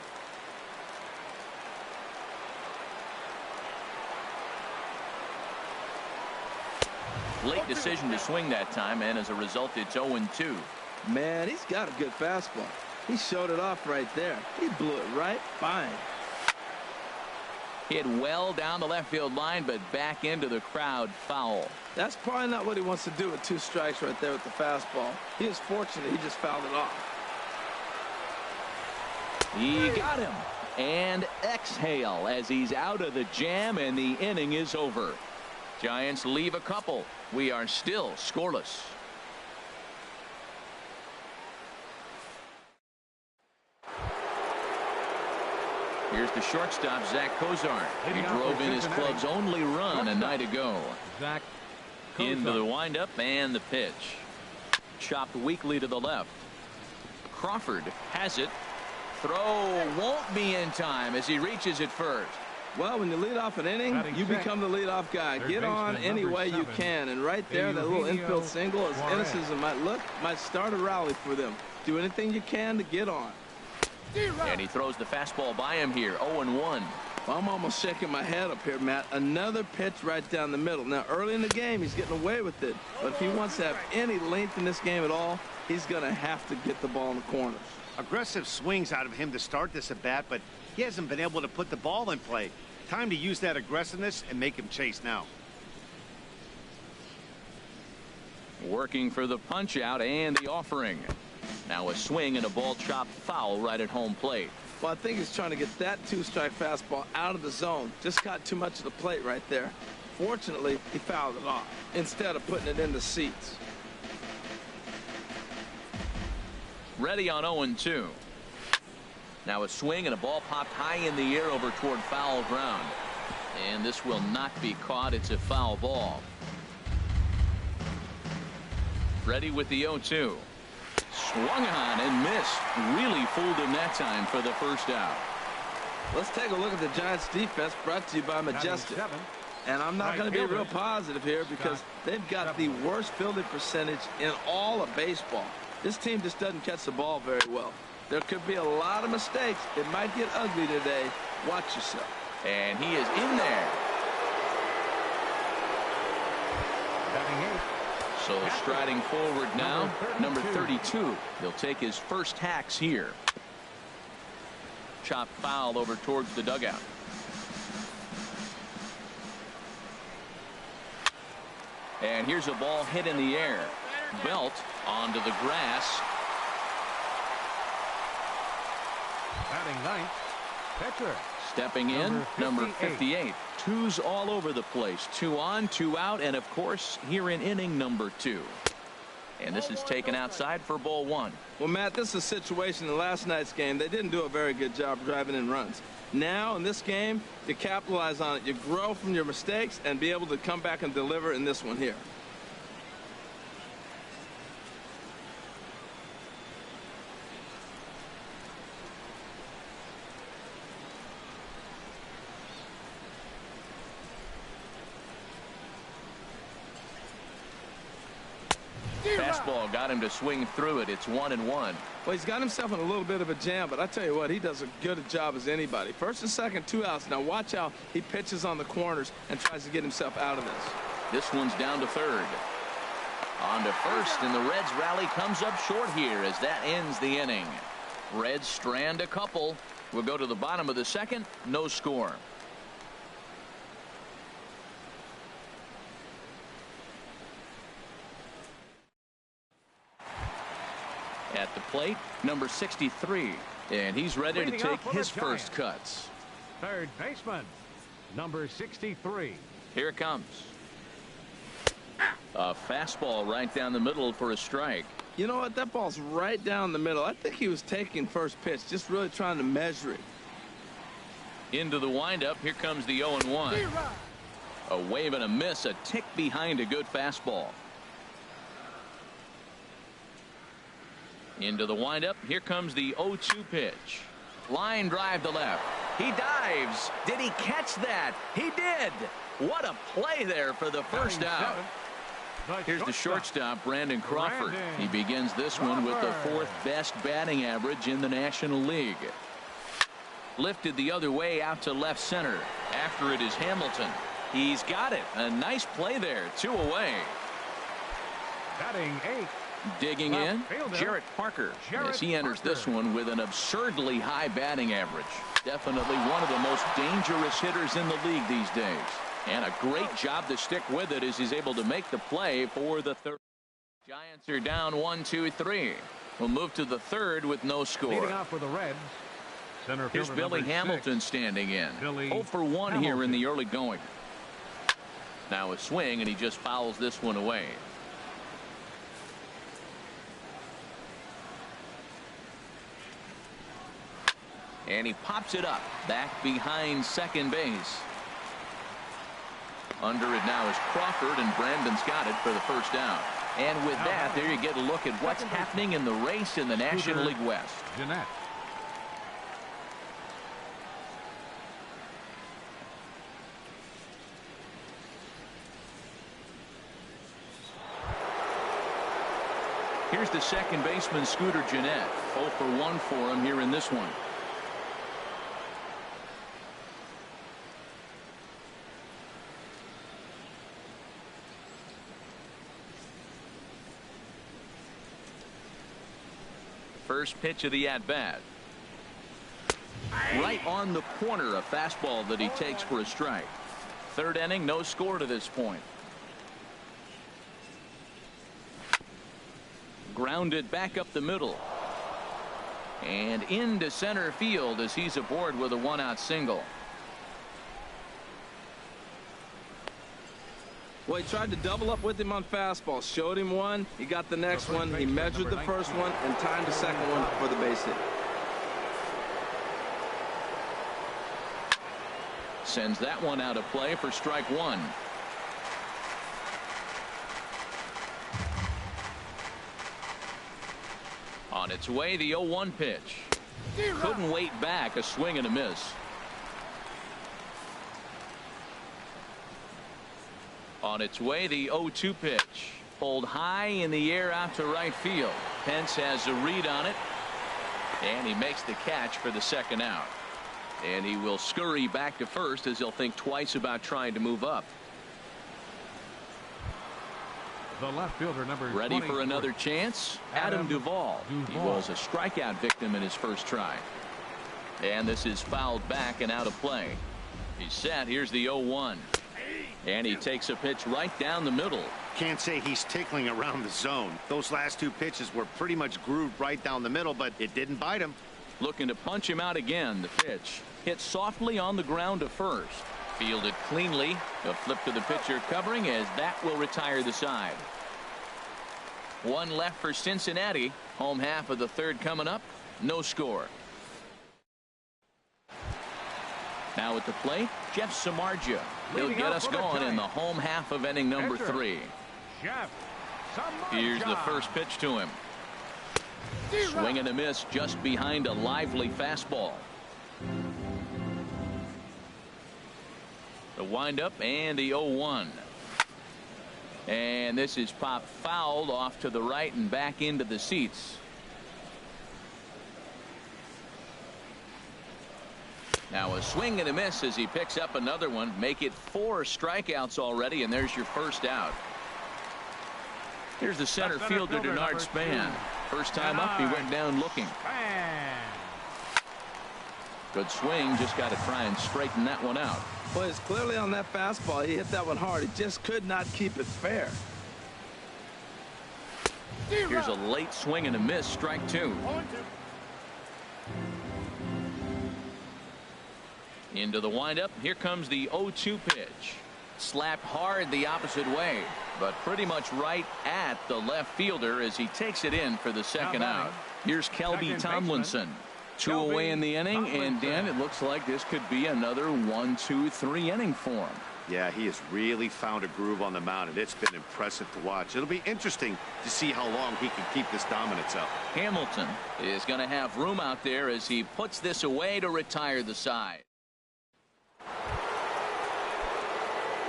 Speaker 1: Late decision to swing that time, and as a result, it's 0-2.
Speaker 2: Man, he's got a good fastball. He showed it off right there. He blew it right by him.
Speaker 1: Hit well down the left field line, but back into the crowd, foul.
Speaker 2: That's probably not what he wants to do with 2 strikes right there with the fastball. He was fortunate he just fouled it off.
Speaker 1: He got him. And exhale as he's out of the jam, and the inning is over. Giants leave a couple. We are still scoreless. Here's the shortstop, Zach Cozart. He drove in his club's only run a night ago.
Speaker 3: Zach
Speaker 1: Into the windup and the pitch. Chopped weakly to the left. Crawford has it. Throw won't be in time as he reaches it first.
Speaker 2: Well, when you lead off an inning, you become the leadoff guy. Get on any way you can. And right there, that little infield single, as innocent as it might look, might start a rally for them. Do anything you can to get on.
Speaker 1: And he throws the fastball by him here. 0-1.
Speaker 2: I'm almost shaking my head up here, Matt. Another pitch right down the middle. Now, early in the game, he's getting away with it. But if he wants to have any length in this game at all, he's going to have to get the ball in the corners.
Speaker 4: Aggressive swings out of him to start this at bat, but he hasn't been able to put the ball in play. Time to use that aggressiveness and make him chase now.
Speaker 1: Working for the punch out and the offering. Now a swing and a ball chopped foul right at home plate.
Speaker 2: Well, I think he's trying to get that 2-strike fastball out of the zone. Just got too much of the plate right there. Fortunately, he fouled it off instead of putting it in the seats.
Speaker 1: Ready on 0-2. Now a swing and a ball popped high in the air over toward foul ground. And this will not be caught. It's a foul ball. Ready with the 0-2. Swung on and missed. Really fooled him that time for the first out.
Speaker 2: Let's take a look at the Giants defense, brought to you by Majestic. And I'm not going to be real positive here because they've got the worst fielding percentage in all of baseball. This team just doesn't catch the ball very well. There could be a lot of mistakes. It might get ugly today. Watch yourself.
Speaker 1: And he is in there. So striding forward now, number 32. He'll take his first hacks here. Chopped foul over towards the dugout. And here's a ball hit in the air. Belt onto the grass.
Speaker 3: Batting ninth, pitcher.
Speaker 1: Stepping in, number 58. Twos all over the place. 2 on, 2 out, and of course, here in inning number 2. And this is taken outside for ball 1.
Speaker 2: Well, Matt, this is a situation in last night's game. They didn't do a very good job driving in runs. Now, in this game, you capitalize on it. You grow from your mistakes and be able to come back and deliver in this one here.
Speaker 1: Fastball got him to swing through it. It's 1-1.
Speaker 2: Well, he's got himself in a little bit of a jam, but I tell you what, he does as good a job as anybody. First and second, 2 outs. Now watch how he pitches on the corners and tries to get himself out of this.
Speaker 1: This one's down to third. On to first, and the Reds rally comes up short here as that ends the inning. Reds strand a couple. We'll go to the bottom of the second. No score. At the plate, number 63, and he's ready to take his first cuts.
Speaker 3: Third baseman, number 63.
Speaker 1: Here it comes. A fastball right down the middle for a strike.
Speaker 2: You know what? That ball's right down the middle. I think he was taking first pitch, just really trying to measure it.
Speaker 1: Into the windup. Here comes the 0-1. A wave and a miss, a tick behind a good fastball. Into the windup. Here comes the 0-2 pitch. Line drive to left. He dives. Did he catch that? He did. What a play there for the first out. Here's the shortstop, Brandon Crawford. He begins this one with the 4th best batting average in the National League. Lifted the other way out to left center. After it is Hamilton. He's got it. A nice play there. 2 away.
Speaker 3: Batting 8.
Speaker 1: Digging in, Jarrett Parker, as he enters this one with an absurdly high batting average. Definitely one of the most dangerous hitters in the league these days. And a great job to stick with it as he's able to make the play for the third. Giants are down 1-2-3. We'll move to the third with no score.
Speaker 3: Leading off for the Reds, center
Speaker 1: Here's Billy Hamilton standing in. 0 for 1 here in the early going. Now a swing, and he just fouls this one away. And he pops it up back behind second base. Under it now is Crawford, and Brandon's got it for the first down. And with that, there you get a look at what's happening in the race in the National League West.
Speaker 3: Jeanette.
Speaker 1: Here's the second baseman, Scooter Jeanette. 0 for 1 for him here in this one. First pitch of the at-bat. Right on the corner, a fastball that he takes for a strike. Third inning, no score to this point. Grounded back up the middle. And into center field as he's aboard with a 1-out single.
Speaker 2: Well, he tried to double up with him on fastball. Showed him one. He got the next one. He measured the first one and timed the second one for the base hit.
Speaker 1: Sends that one out of play for strike 1. On its way, the 0-1 pitch. Couldn't wait back. A swing and a miss. On its way, the 0-2 pitch. Pulled high in the air out to right field. Pence has a read on it. And he makes the catch for the second out. And he will scurry back to first as he'll think twice about trying to move up.
Speaker 3: The left fielder, number
Speaker 1: ready
Speaker 3: 24.
Speaker 1: For another chance. Adam Duvall. He was a strikeout victim in his first try. And this is fouled back and out of play. He's set. Here's the 0-1. And he takes a pitch right down the middle.
Speaker 4: Can't say he's tickling around the zone. Those last two pitches were pretty much grooved right down the middle, but it didn't bite him.
Speaker 1: Looking to punch him out again. The pitch hit softly on the ground to first. Fielded cleanly. A flip to the pitcher covering as that will retire the side. One left for Cincinnati. Home half of the third coming up. No score. Now at the plate, Jeff Samardzija. He'll get us going in the home half of inning number 3. Here's the first pitch to him. Swing and a miss just behind a lively fastball. The windup and the 0-1. And this is popped fouled off to the right and back into the seats. Now a swing and a miss as he picks up another one. Make it 4 strikeouts already, and there's your first out. Here's the center fielder, Denard Span. First time up, he went down looking. Good swing, just got to try and straighten that one out.
Speaker 2: Well, it's clearly on that fastball. He hit that one hard. He just could not keep it fair.
Speaker 1: Here's a late swing and a miss, strike 2. Into the windup. Here comes the 0-2 pitch. Slapped hard the opposite way, but pretty much right at the left fielder as he takes it in for the second out. Here's Kelby Tomlinson. 2 away in the inning, and Dan, it looks like this could be another 1-2-3 inning for him.
Speaker 4: Yeah, he has really found a groove on the mound, and it's been impressive to watch. It'll be interesting to see how long he can keep this dominance up.
Speaker 1: Hamilton is going to have room out there as he puts this away to retire the side.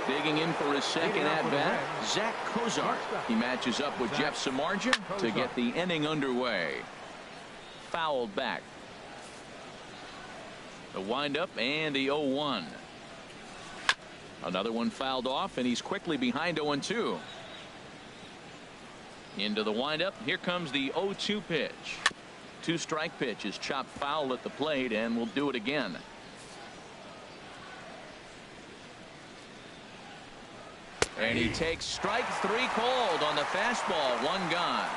Speaker 1: Digging in for his second at-bat, Zach Cozart. He matches up with Jeff Samardzija to get the inning underway. Fouled back. The windup and the 0-1. Another one fouled off, and he's quickly behind 0-2. Into the windup. Here comes the 0-2 pitch. 2-strike pitch is chopped foul at the plate, and we'll do it again. And he takes strike 3 cold on the fastball. 1 gone.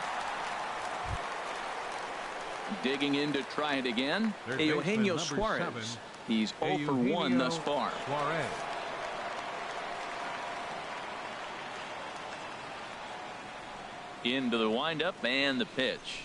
Speaker 1: Digging in to try it again. Eugenio Suarez. He's 0 for 1 thus far. Into the windup and the pitch.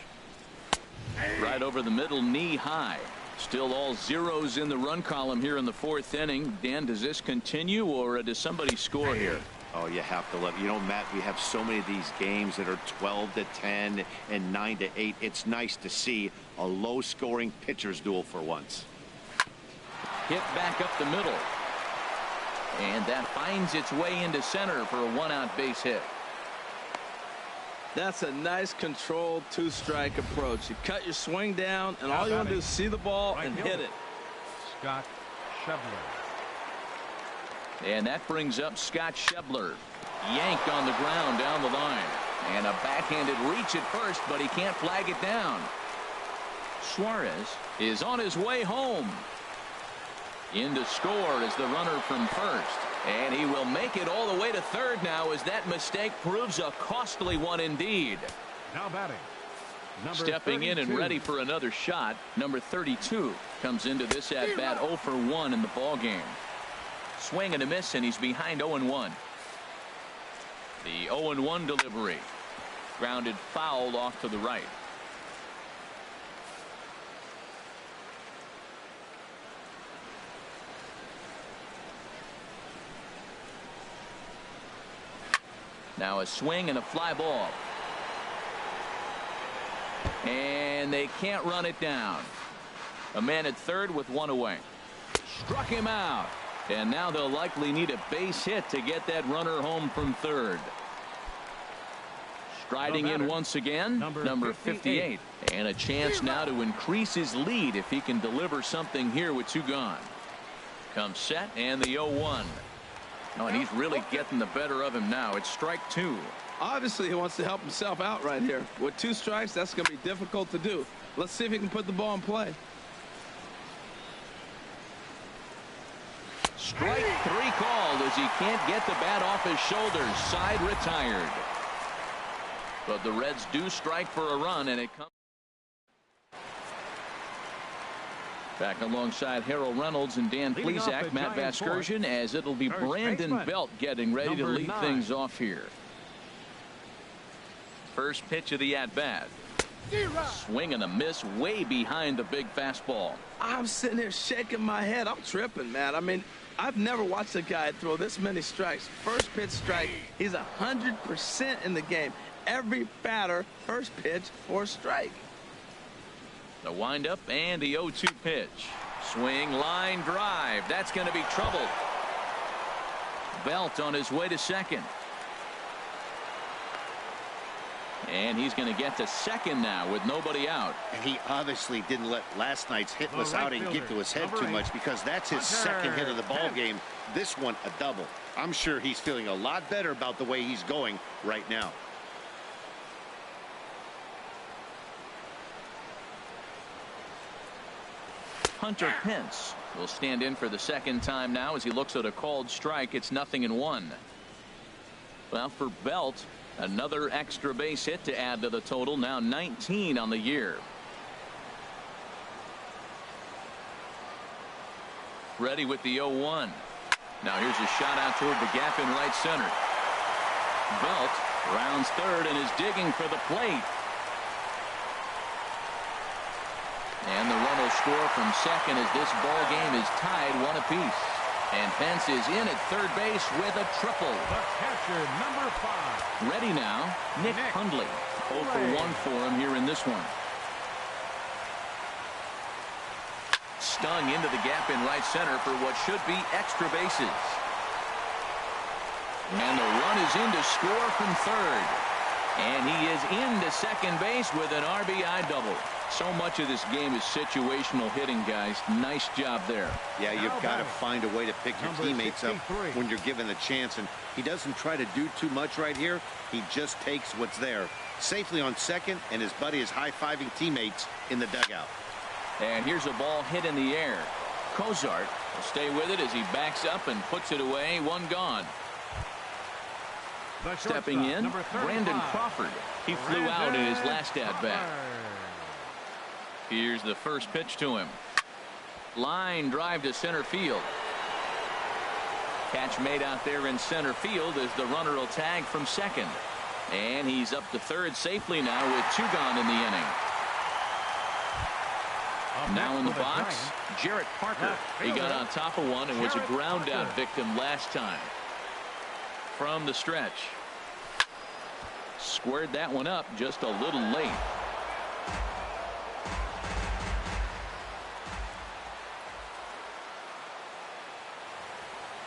Speaker 1: Right over the middle, knee high. Still all zeros in the run column here in the 4th inning. Dan, does this continue, or does somebody score here?
Speaker 4: Oh, you have to let, you know, Matt, we have so many of these games that are 12-10 and 9-8. It's nice to see a low scoring pitcher's duel for once.
Speaker 1: Hit back up the middle, and that finds its way into center for a 1-out base hit.
Speaker 2: That's a nice controlled 2-strike approach. You cut your swing down, and all you want to do is see the ball and hit it.
Speaker 3: Scott Schebler.
Speaker 1: And that brings up Scott Schebler. Yanked on the ground down the line. And a backhanded reach at first, but he can't flag it down. Suarez is on his way home. In to score is the runner from first. And he will make it all the way to third now as that mistake proves a costly one indeed.
Speaker 3: Now batting.
Speaker 1: Stepping in and ready for another shot. Number 32 comes into this at bat 0 for 1 in the ball game. Swing and a miss, and he's behind 0-1. The 0-1 delivery. Grounded foul off to the right. Now a swing and a fly ball. And they can't run it down. A man at third with 1 away. Struck him out. And now they'll likely need a base hit to get that runner home from third. Striding in once again, number 58. And a chance now to increase his lead if he can deliver something here with 2 gone. Comes set and the 0-1. Oh, and he's really getting the better of him now. It's strike 2.
Speaker 2: Obviously, he wants to help himself out right here. With 2 strikes, that's going to be difficult to do. Let's see if he can put the ball in play.
Speaker 1: Strike 3 called as he can't get the bat off his shoulders. Side retired. But the Reds do strike for a run, and it comes back alongside Harold Reynolds and Dan Plesac, Matt Vasgersian, as it'll be Brandon Belt getting ready to lead things off here. First pitch of the at-bat. Swing and a miss way behind the big fastball.
Speaker 2: I'm sitting here shaking my head. I'm tripping, man. I mean, I've never watched a guy throw this many strikes. First pitch strike. He's 100% in the game. Every batter, first pitch for a strike.
Speaker 1: The windup and the 0-2 pitch. Swing, line drive. That's going to be trouble. Belt on his way to second. And he's going to get to second now with nobody out.
Speaker 4: And he obviously didn't let last night's hitless outing get to his head too much, because that's his second hit of the ball game. This one a double. I'm sure he's feeling a lot better about the way he's going right now.
Speaker 1: Hunter Pence will stand in for the second time now as he looks at a called strike. It's 0-1. Well, for Belt, another extra base hit to add to the total. Now 19 on the year. Ready with the 0-1. Now here's a shot out toward the gap in right center. Belt rounds third and is digging for the plate. And the run will score from second as this ball game is tied 1 apiece. And Pence is in at third base with a triple.
Speaker 3: The catcher, number 5.
Speaker 1: Ready now, Nick Hundley. 0 for 1 for him here in this one. Stung into the gap in right center for what should be extra bases. And the run is in to score from third. And he is into second base with an RBI double. So much of this game is situational hitting, guys. Nice job there.
Speaker 4: Yeah, you've got to find a way to pick your teammates up when you're given the chance. And he doesn't try to do too much right here. He just takes what's there. Safely on second, and his buddy is high-fiving teammates in the dugout.
Speaker 1: And here's a ball hit in the air. Cozart will stay with it as he backs up and puts it away. 1 gone. Stepping in, Brandon Crawford. He flew out in his last at-bat. Here's the first pitch to him. Line drive to center field. Catch made out there in center field as the runner will tag from second. And he's up to third safely now with 2 gone in the inning. Now in the box, Jarrett Parker. He got on top of one and was a ground out victim last time. From the stretch. Squared that one up just a little late.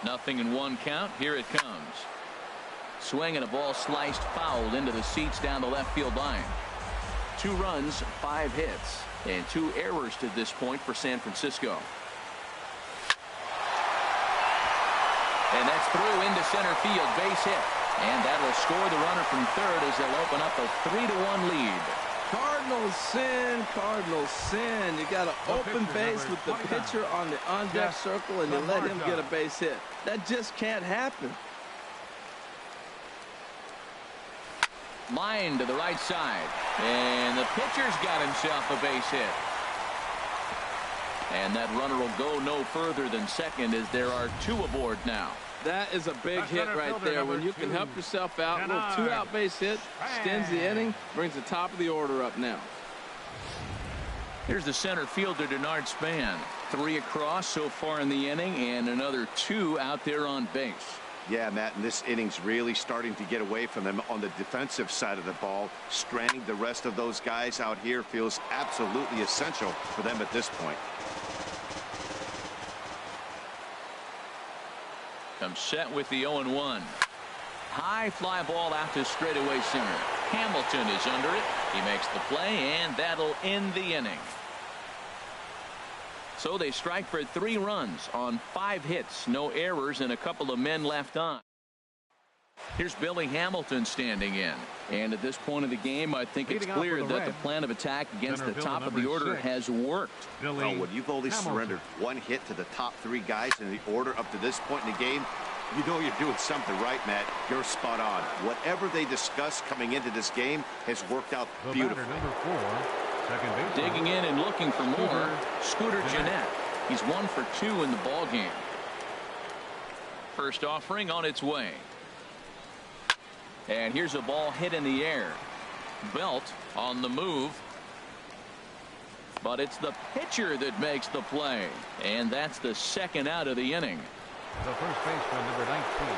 Speaker 1: Nothing in 1 count. Here it comes. Swing and a ball sliced foul into the seats down the left field line. 2 runs, 5 hits, and 2 errors to this point for San Francisco. And that's through into center field, base hit. And that will score the runner from third as they'll open up a 3-1 lead.
Speaker 2: Cardinals sin, Cardinals sin. You got an open base with the pitcher on the on-deck circle, and you let him get a base hit. That just can't happen.
Speaker 1: Line to the right side. And the pitcher's got himself a base hit. And that runner will go no further than second as there are 2 aboard now.
Speaker 2: That is a big hit right there. When you can help yourself out, a little 2-out base hit, extends the inning, brings the top of the order up now.
Speaker 1: Here's the center fielder, Denard Span. 3 across so far in the inning, and another 2 out there on base.
Speaker 4: Yeah, Matt, and this inning's really starting to get away from them on the defensive side of the ball. Stranding the rest of those guys out here feels absolutely essential for them at this point.
Speaker 1: Comes set with the 0-1. High fly ball out to straightaway center. Hamilton is under it. He makes the play, and that'll end the inning. So they strike for 3 runs on 5 hits, no errors, and a couple of men left on. Here's Billy Hamilton standing in. And at this point of the game, I think it's clear that the plan of attack against the top of the order has worked.
Speaker 4: Well, when you've only surrendered one hit to the top 3 guys in the order up to this point in the game, you know you're doing something right, Matt. You're spot on. Whatever they discussed coming into this game has worked out beautifully.
Speaker 1: Digging in and looking for more, Scooter Gennett. He's 1 for 2 in the ball game. First offering on its way. And here's a ball hit in the air. Belt on the move. But it's the pitcher that makes the play. And that's the second out of the inning.
Speaker 3: The first baseman, number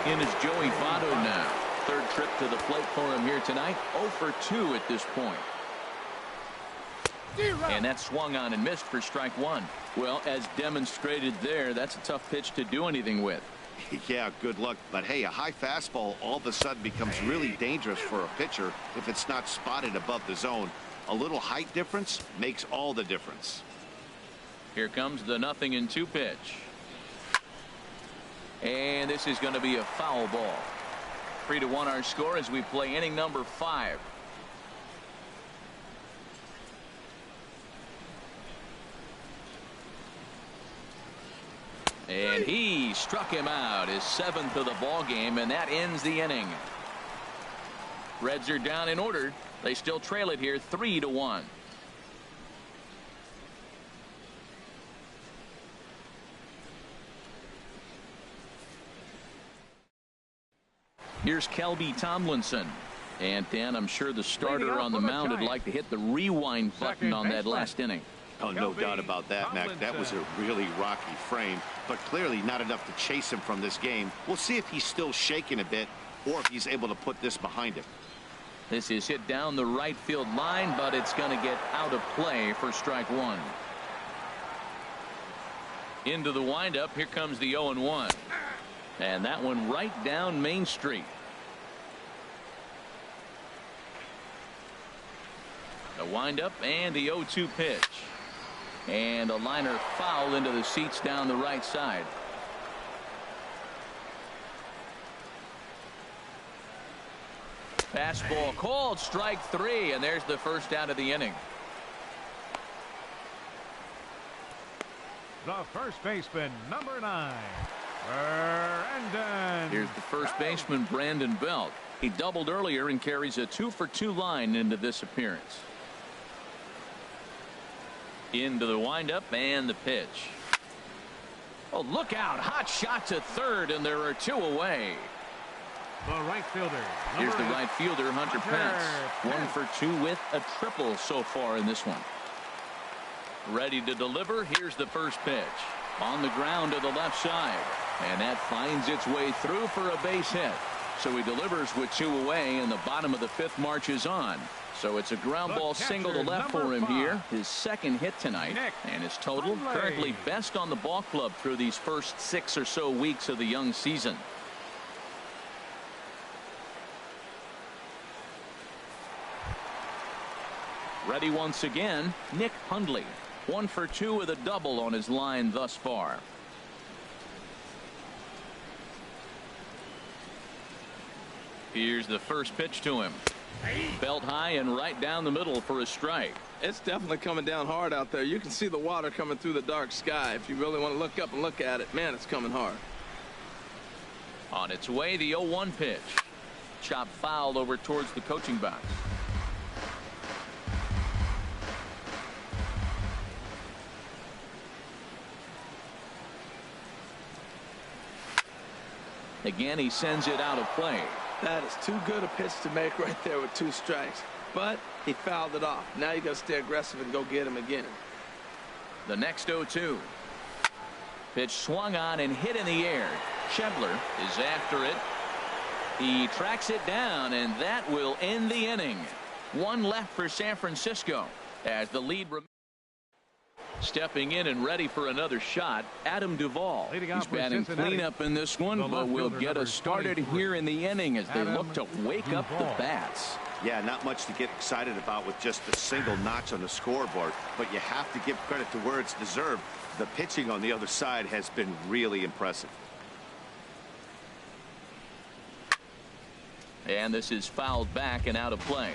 Speaker 3: 19.
Speaker 1: In is Joey Votto now. Third trip to the plate for him here tonight. 0 for 2 at this point. And that swung on and missed for strike 1. Well, as demonstrated there, that's a tough pitch to do anything with.
Speaker 4: Yeah, good luck. But hey, a high fastball all of a sudden becomes really dangerous for a pitcher if it's not spotted above the zone. A little height difference makes all the difference.
Speaker 1: Here comes the 0-2 pitch. And this is going to be a foul ball. 3-1 our score as we play inning number 5. And he struck him out, his 7th of the ball game, and that ends the inning. Reds are down in order. They still trail it here 3-1. Here's Kelby Tomlinson. And Dan, I'm sure the starter on the mound would like to hit the rewind button on that last inning.
Speaker 4: Oh, no doubt about that, Mac. That was a really rocky frame, but clearly not enough to chase him from this game. We'll see if he's still shaking a bit or if he's able to put this behind him.
Speaker 1: This is hit down the right field line, but it's going to get out of play for strike 1. Into the windup. Here comes the 0-1. And that one right down Main Street. The windup and the 0-2 pitch. And a liner foul into the seats down the right side. Fastball called, strike 3, and there's the first out of the inning.
Speaker 3: The first baseman, number 9, Brandon.
Speaker 1: Here's the first baseman, Brandon Belt. He doubled earlier and carries a 2 for 2 line into this appearance. Into the windup and the pitch. Oh, look out. Hot shot to third, and there are 2 away.
Speaker 3: The right fielder.
Speaker 1: Here's the right fielder, Hunter Pence. 1 for 2 with a triple so far in this one. Ready to deliver. Here's the first pitch. On the ground to the left side. And that finds its way through for a base hit. So he delivers with 2 away, and the bottom of the 5th marches on. So it's a ground ball single to left for him here. His 2nd hit tonight. And his total currently best on the ball club through these first 6 or so weeks of the young season. Ready once again, Nick Hundley. 1 for 2 with a double on his line thus far. Here's the first pitch to him. Belt high and right down the middle for a strike.
Speaker 2: It's definitely coming down hard out there. You can see the water coming through the dark sky. If you really want to look up and look at it, man, it's coming hard.
Speaker 1: On its way, the 0-1 pitch. Chop foul over towards the coaching box. Again, he sends it out of play.
Speaker 2: That is too good a pitch to make right there with 2 strikes. But he fouled it off. Now you got to stay aggressive and go get him again.
Speaker 1: The next 0-2. Pitch swung on and hit in the air. Schebler is after it. He tracks it down, and that will end the inning. 1 left for San Francisco as the lead remains. Stepping in and ready for another shot, Adam Duvall. He's batting cleanup in this one, but will get us started here in the inning as they look to wake up the bats.
Speaker 4: Yeah, not much to get excited about with just a single notch on the scoreboard, but you have to give credit to where it's deserved. The pitching on the other side has been really impressive.
Speaker 1: And this is fouled back and out of play.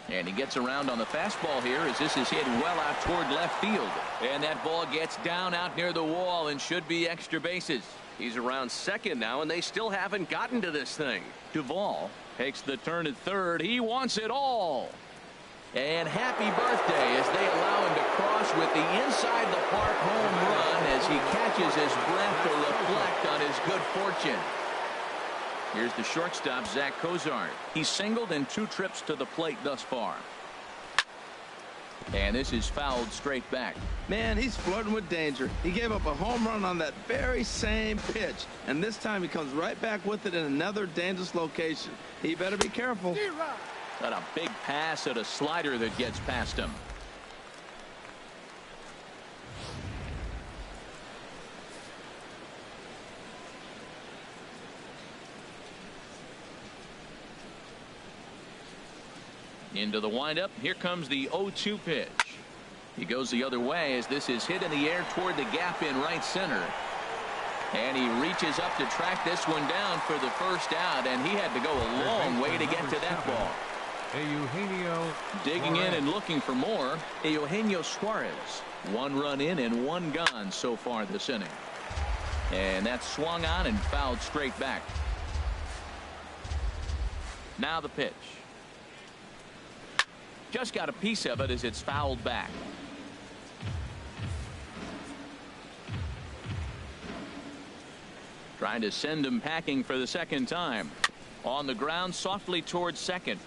Speaker 1: And he gets around on the fastball here as this is hit well out toward left field. And that ball gets down out near the wall and should be extra bases.
Speaker 5: He's around second now, and they still haven't gotten to this thing.
Speaker 1: Duvall takes the turn at third. He wants it all. And happy birthday as they allow him to cross with the inside the park home run as he catches his breath to reflect on his good fortune. Here's the shortstop, Zach Cozart. He's singled in 2 trips to the plate thus far. And this is fouled straight back.
Speaker 2: Man, he's flirting with danger. He gave up a home run on that very same pitch. And this time he comes right back with it in another dangerous location. He better be careful.
Speaker 1: Got a big pass at a slider that gets past him. Into the windup. Here comes the 0-2 pitch. He goes the other way as this is hit in the air toward the gap in right center. And he reaches up to track this one down for the first out, and he had to go a long way to get to that ball.
Speaker 3: Eugenio
Speaker 1: digging in and looking for more. Eugenio Suarez. 1 run in and 1 gone so far this inning. And that's swung on and fouled straight back. Now the pitch. Just got a piece of it as it's fouled back. Trying to send him packing for the second time. On the ground softly towards second.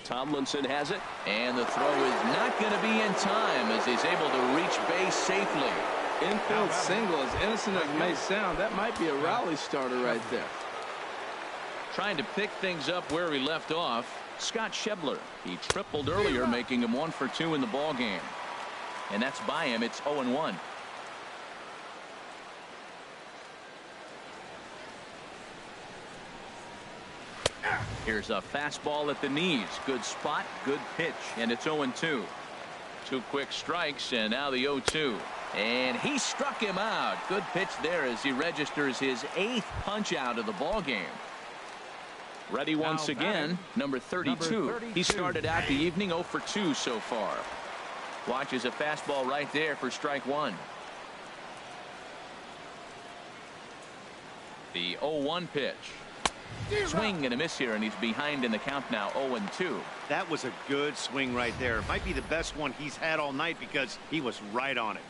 Speaker 5: Tomlinson has it.
Speaker 1: And the throw is not going to be in time as he's able to reach base safely.
Speaker 2: Infield single, as innocent as it may sound, that might be a rally starter right there.
Speaker 1: Trying to pick things up where he left off. Scott Schebler. He tripled earlier, making him 1 for 2 in the ball game. And that's by him. It's 0-1. Here's a fastball at the knees. Good spot, good pitch, and it's 0-2. 2 quick strikes, and now the 0-2. And he struck him out. Good pitch there as he registers his 8th punch out of the ball game. Ready once again, number 32. He started out the evening 0 for 2 so far. Watches a fastball right there for strike 1. The 0-1 pitch. Swing and a miss here, and he's behind in the count now, 0-2.
Speaker 4: That was a good swing right there. It might be the best one he's had all night because he was right on it.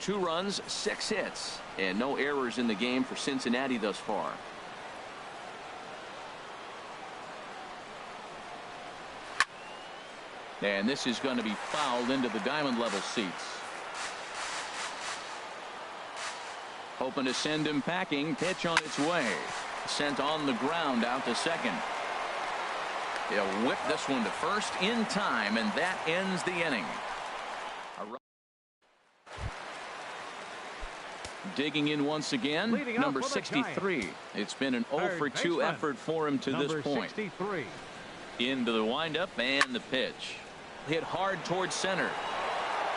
Speaker 1: 2 runs, 6 hits, and no errors in the game for Cincinnati thus far. And this is going to be fouled into the diamond level seats. Hoping to send him packing. Pitch on its way. Sent on the ground out to second. He'll whip this one to first in time, and that ends the inning. Digging in once again, number 63. It's been an 0 for 2 effort for him to this point.
Speaker 3: 63.
Speaker 1: Into the windup and the pitch. Hit hard towards center.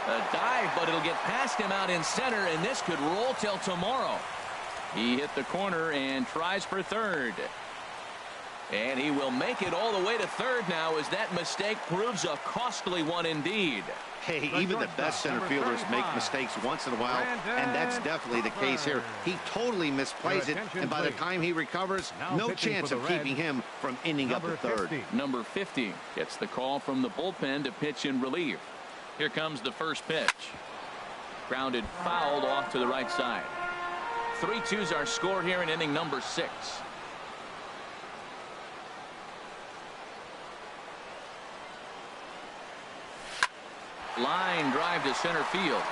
Speaker 1: A dive, but it'll get past him out in center, and this could roll till tomorrow. He hit the corner and tries for third. And he will make it all the way to third now as that mistake proves a costly one indeed.
Speaker 4: Hey, even the best center fielders make mistakes once in a while, and that's definitely the case here. He totally misplays it, and by the time he recovers, no chance of keeping him from ending up at third.
Speaker 1: Number 50 gets the call from the bullpen to pitch in relief. Here comes the first pitch. Grounded fouled off to the right side. 3-2's our score here in inning number 6. Line drive to center field.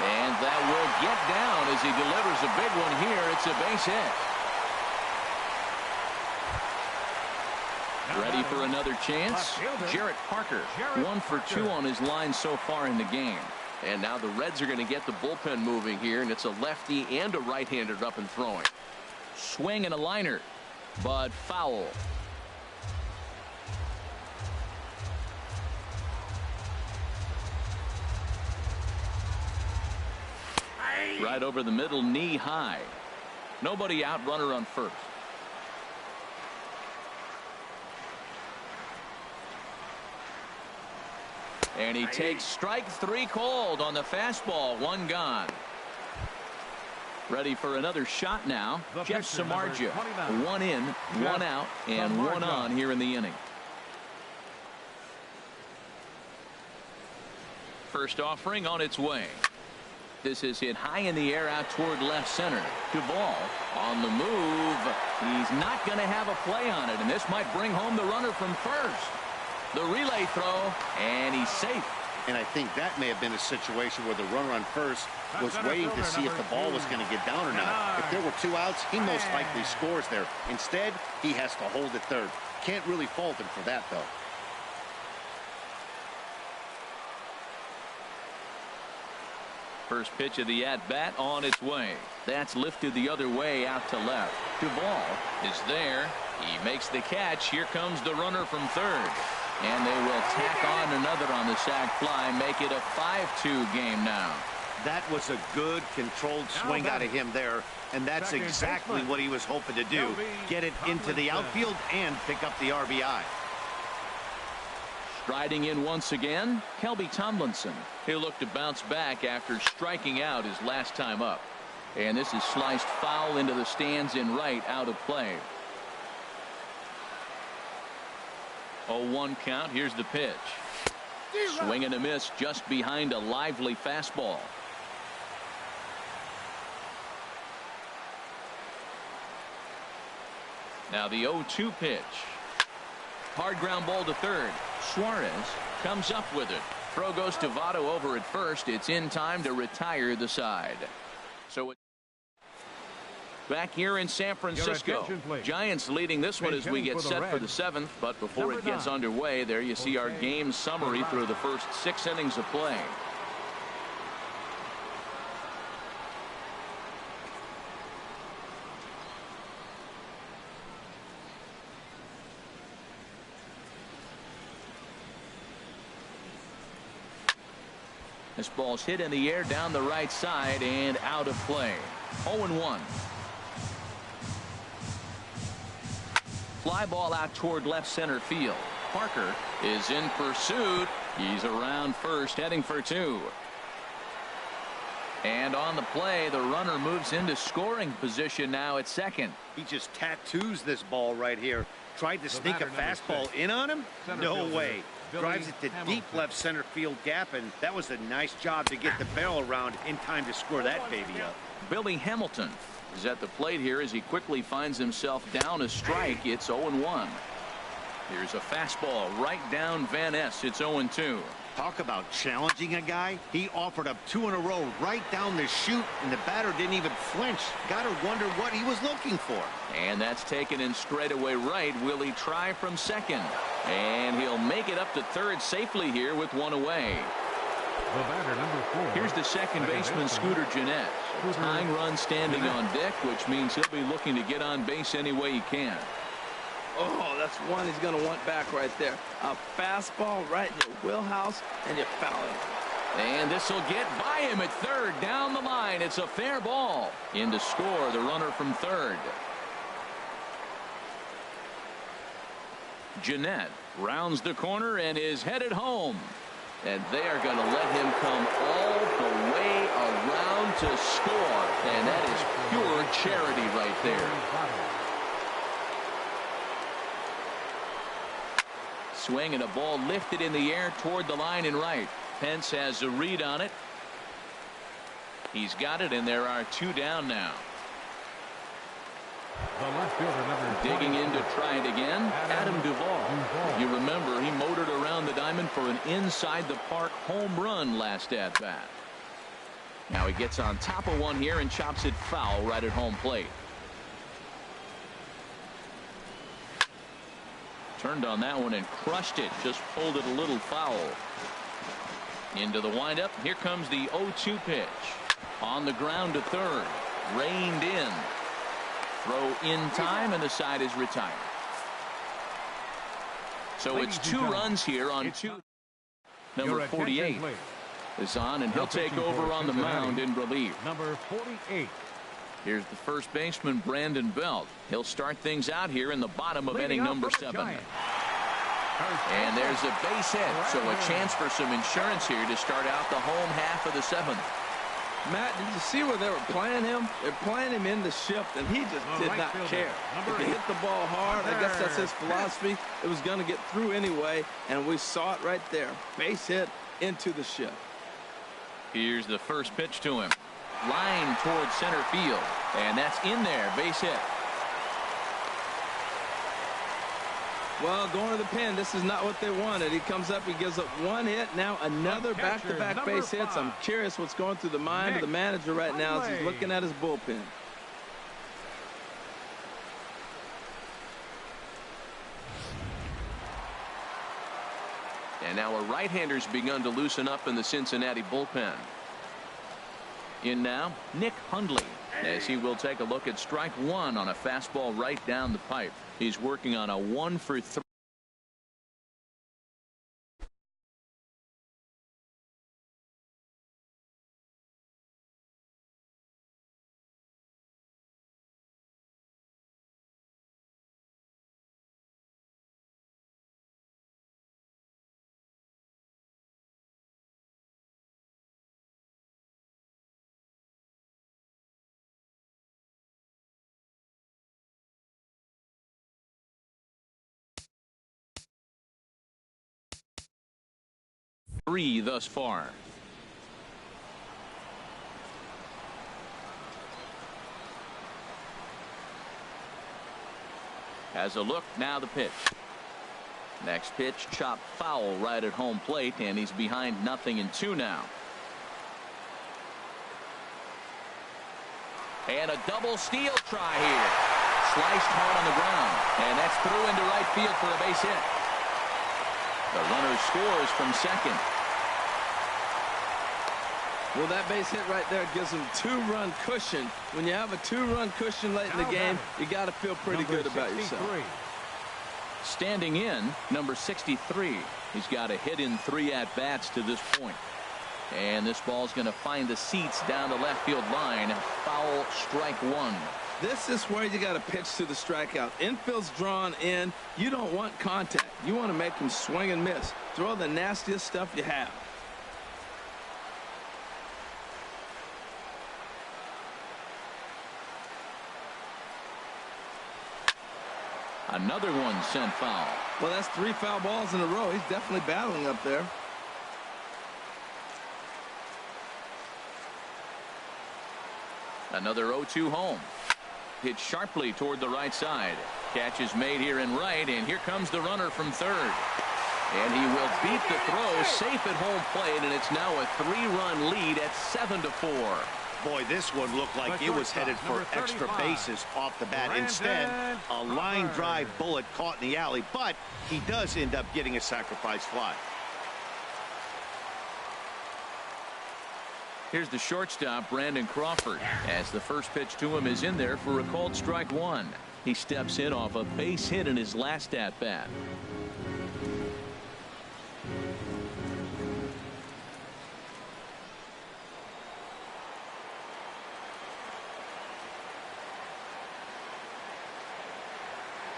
Speaker 1: And that will get down as he delivers a big one here. It's a base hit. Ready for another chance? Jarrett Parker, 1 for 2 on his line so far in the game. And now the Reds are going to get the bullpen moving here, and it's a lefty and a right-hander up and throwing. Swing and a liner, but foul. Right over the middle, knee high. Nobody out, runner on first. And he takes strike 3 called on the fastball. 1 gone. Ready for another shot now. Jeff Samardzija. 1 in, 1 out, and 1 on here in the inning. First offering on its way. This is hit high in the air out toward left center. Duvall on the move. He's not going to have a play on it, and this might bring home the runner from first. The relay throw, and he's safe.
Speaker 4: And I think that may have been a situation where the runner on first was waiting to see if the ball was going to get down or not. If there were 2 outs, he most likely scores there. Instead, he has to hold at third. Can't really fault him for that, though.
Speaker 1: First pitch of the at-bat on its way. That's lifted the other way out to left. Duvall is there. He makes the catch. Here comes the runner from third. And they will tack on another on the sac fly, make it a 5-2 game now.
Speaker 4: That was a good, controlled swing out of him there, and that's exactly what he was hoping to do. Get it into the outfield and pick up the RBI.
Speaker 1: Striding in once again, Kelby Tomlinson. He'll look to bounce back after striking out his last time up. And this is sliced foul into the stands in right, out of play. 0-1 count. Here's the pitch. Swing and a miss just behind a lively fastball. Now the 0-2 pitch. Hard ground ball to third. Suarez comes up with it. Throw goes to Votto over at first. It's in time to retire the side. So back here in San Francisco, Giants leading this one as we get set for the 7th. But before it gets underway, there you see our game summary through the first 6 innings of play. This ball's hit in the air down the right side and out of play. 0-1. Fly ball out toward left center field. Parker is in pursuit. He's around first, heading for 2. And on the play, the runner moves into scoring position now at second.
Speaker 4: He just tattoos this ball right here. Tried to sneak a fastball in on him? No way. Drives it to deep left center field gap, and that was a nice job to get the barrel around in time to score that baby up.
Speaker 1: Billy Hamilton is at the plate here as he quickly finds himself down a strike. It's 0-1. Here's a fastball right down Van Ness. It's 0-2.
Speaker 4: Talk about challenging a guy. He offered up 2 in a row right down the chute, and the batter didn't even flinch. Gotta wonder what he was looking for.
Speaker 1: And that's taken in straightaway right. Will he try from second? And he'll make it up to third safely here with 1 away.
Speaker 3: The batter, number 4.
Speaker 1: Here's the second baseman, Scooter Gennett. Tying run standing on deck, which means he'll be looking to get on base any way he can.
Speaker 2: Oh, that's one he's going to want back right there. A fastball right in your wheelhouse, and you foul him.
Speaker 1: And this will get by him at third. Down the line. It's a fair ball. In to score the runner from third. Gennett rounds the corner and is headed home. And they are going to let him come all the way around to score. And that is pure charity right there. Swing and a ball lifted in the air toward the line in right. Pence has a read on it. He's got it, and there are 2 down now.
Speaker 3: The left fielder, number
Speaker 1: digging in to try it again, Adam Duvall. You remember he motored around the diamond for an inside the park home run last at bat. Now he gets on top of one here and chops it foul right at home plate. Turned on that one and crushed it. Just pulled it a little foul. Into the windup. Here comes the 0-2 pitch. On the ground to third. Reined in. Throw in time, and the side is retired. So it's 2 runs here on 2. Number 48. is on, and he'll take over on the mound in relief.
Speaker 3: Number 48.
Speaker 1: Here's the first baseman, Brandon Belt. He'll start things out here in the bottom of inning number 7. And there's a base hit, so a chance for some insurance here to start out the home half of the 7th.
Speaker 2: Matt, did you see where they were playing him? They're playing him in the shift, and he just did not care. If he hit the ball hard, I guess that's his philosophy. It was going to get through anyway, and we saw it right there. Base hit into the shift.
Speaker 1: Here's the first pitch to him. Line towards center field, and that's in there. Base hit.
Speaker 2: Well, going to the pen, this is not what they wanted. He comes up, he gives up one hit, now another back-to-back base hits. I'm curious what's going through the mind of the manager right now as he's looking at his bullpen.
Speaker 1: And now a right-hander's begun to loosen up in the Cincinnati bullpen. In now, Nick Hundley, as he will take a look at strike 1 on a fastball right down the pipe. He's working on a 1-for-3. Three thus far. Has a look, now the pitch. Next pitch, chopped foul right at home plate, and he's behind 0-2 now. And a double steal try here. Sliced hard on the ground, and that's through into right field for a base hit. The runner scores from second.
Speaker 2: Well, that base hit right there gives them 2-run cushion. When you have a 2-run cushion late in the game, you got to feel pretty good about yourself.
Speaker 1: Standing in, number 63. He's got a hit in 3 at-bats to this point. And this ball's going to find the seats down the left field line. Foul, strike 1.
Speaker 2: This is where you got to pitch to the strikeout. Infield's drawn in. You don't want contact. You want to make him swing and miss. Throw the nastiest stuff you have.
Speaker 1: Another one sent foul.
Speaker 2: Well, that's 3 foul balls in a row. He's definitely battling up there.
Speaker 1: Another 0-2 home. Hit sharply toward the right side. Catch is made here in right, and here comes the runner from third. And he will beat the throw safe at home plate, and it's now a 3-run lead at 7-4.
Speaker 4: Boy, this one looked like it was headed for extra bases off the bat. Instead, a line drive bullet caught in the alley, but he does end up getting a sacrifice fly.
Speaker 1: Here's the shortstop, Brandon Crawford, as the first pitch to him is in there for a called strike 1. He steps in off a base hit in his last at-bat.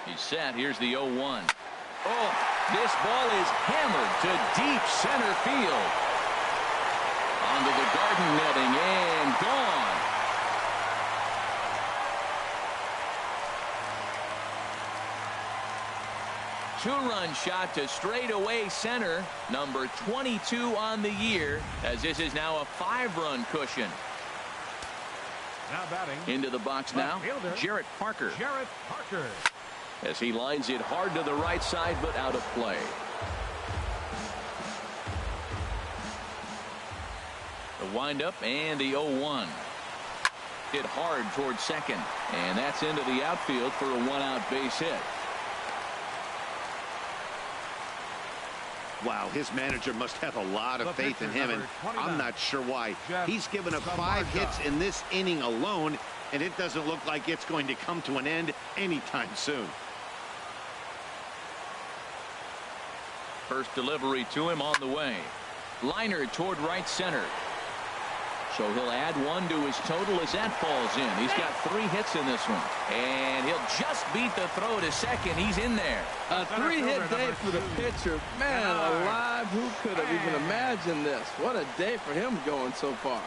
Speaker 1: He's set. Here's the 0-1. Oh, this ball is hammered to deep center field. Onto the garden netting and gone. Two-run shot to straightaway center. Number 22 on the year, as this is now a 5-run cushion.
Speaker 3: Now batting.
Speaker 1: Into the box now, Jarrett Parker.
Speaker 3: Jarrett Parker.
Speaker 1: As he lines it hard to the right side, but out of play. The windup and the 0-1. Hit hard towards second, and that's into the outfield for a 1-out base hit.
Speaker 4: Wow, his manager must have a lot of faith in him, and I'm not sure why. He's given up 5 hits in this inning alone, and it doesn't look like it's going to come to an end anytime soon.
Speaker 1: First delivery to him on the way. Liner toward right center. So he'll add one to his total as that falls in. He's got 3 hits in this one. And he'll just beat the throw to second. He's in there.
Speaker 2: A 3-hit day for the pitcher. Man alive, who could have even imagined this? What a day for him going so far.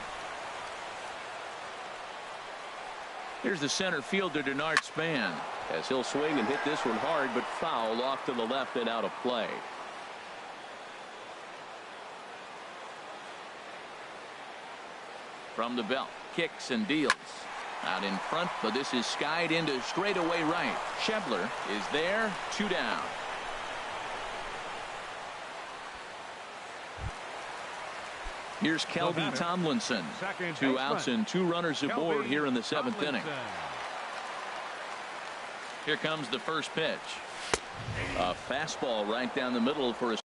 Speaker 1: Here's the center fielder, Denard Span.
Speaker 5: As he'll swing and hit this one hard, but foul off to the left and out of play.
Speaker 1: From the belt, kicks and deals. Out in front, but this is skied into straightaway right. Schebler is there, 2 down. Here's Kelby Tomlinson. 2 outs and 2 runners aboard here in the 7th inning. Here comes the first pitch. A fastball right down the middle for a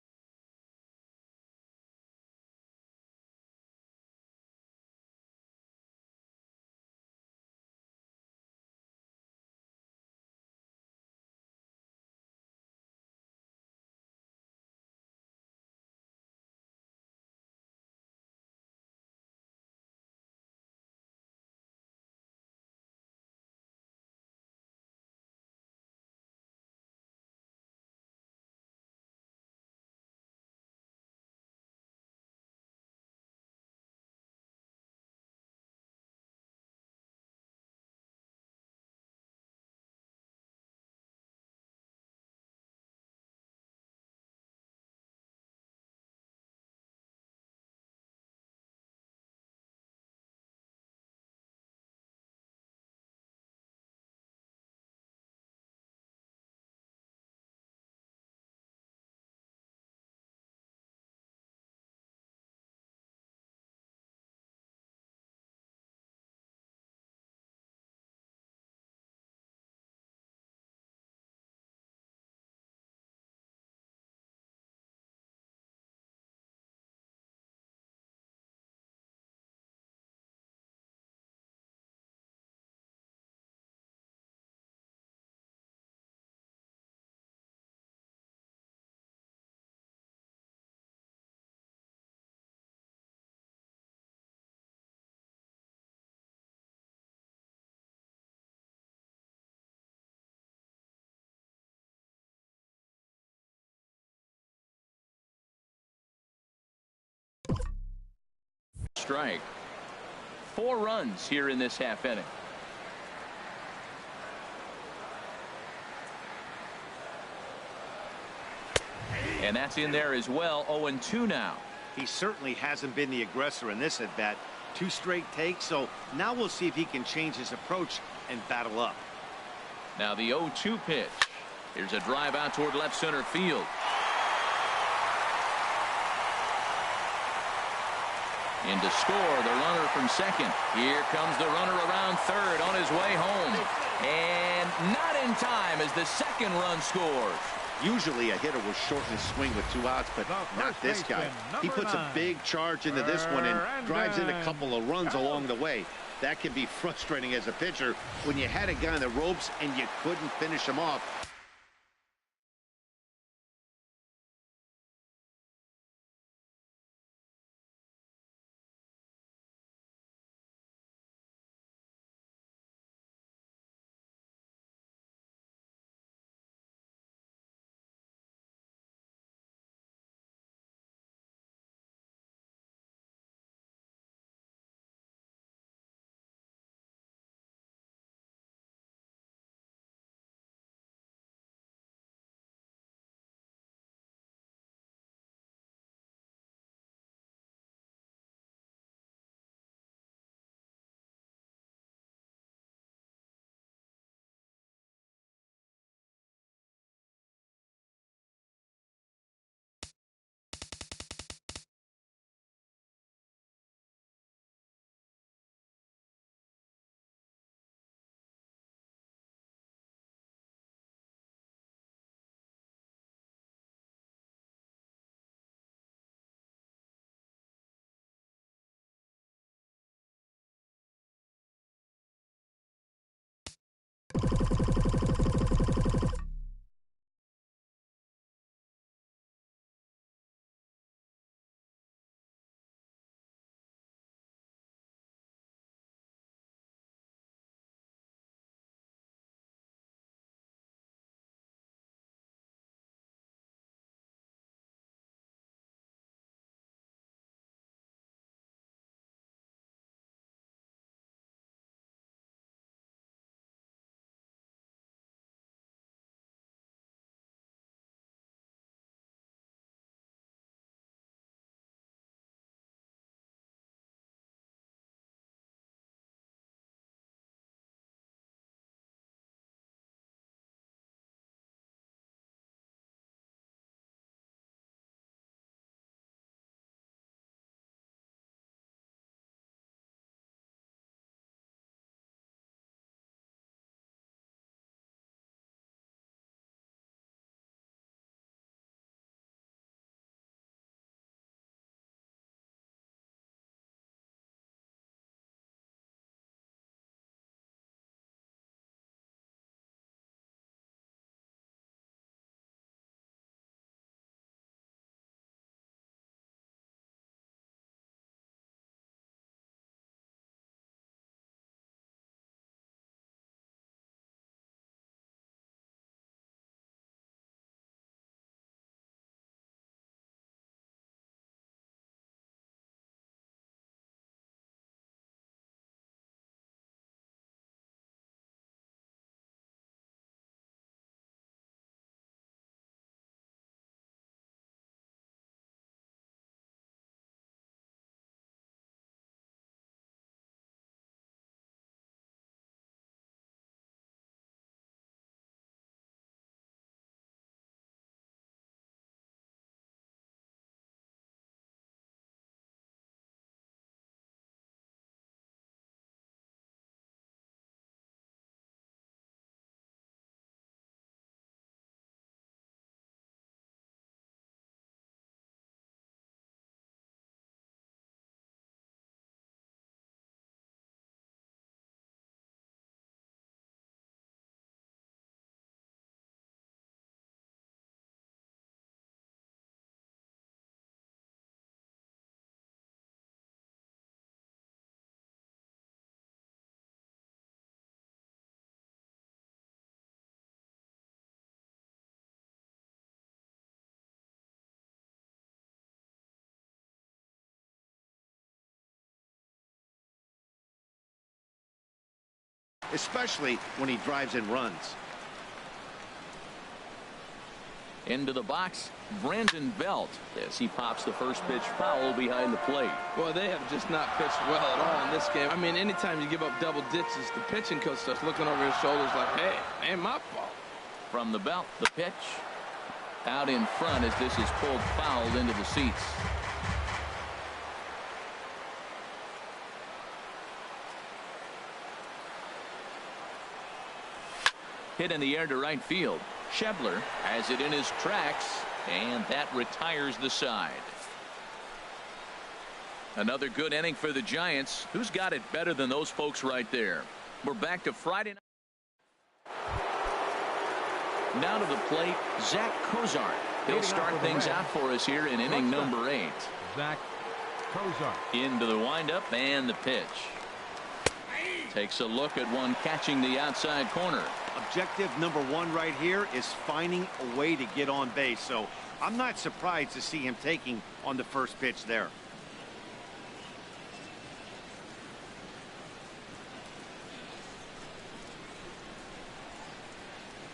Speaker 1: strike. 4 runs here in this half inning. And that's in there as well. 0-2 now.
Speaker 4: He certainly hasn't been the aggressor in this at bat. 2 straight takes, so now we'll see if he can change his approach and battle up.
Speaker 1: Now the 0-2 pitch. Here's a drive out toward left center field. In to score, the runner from second. Here comes the runner around third on his way home. And not in time as the second run scores.
Speaker 4: Usually a hitter will shorten his swing with 2 outs, but not this guy. He puts a big charge into this one and drives in a couple of runs along the way. That can be frustrating as a pitcher when you had a guy on the ropes and you couldn't finish him off. especially when he drives and runs.
Speaker 1: Into the box, Brandon Belt as he pops the first pitch foul behind the plate.
Speaker 2: Well, they have just not pitched well at all in this game. I mean, anytime you give up double digits, the pitching coach starts looking over his shoulders like, hey, ain't my fault.
Speaker 1: From the belt, the pitch out in front as this is pulled foul into the seats. Hit in the air to right field. Schebler has it in his tracks, and that retires the side. Another good inning for the Giants. Who's got it better than those folks right there? We're back to Friday night. Now to the plate, Zach Cozart. He'll start things out for us here in inning number 8.
Speaker 3: Zach Cozart.
Speaker 1: Into the windup and the pitch. Takes a look at one catching the outside corner.
Speaker 4: Objective number 1 right here is finding a way to get on base. So I'm not surprised to see him taking on the first pitch there.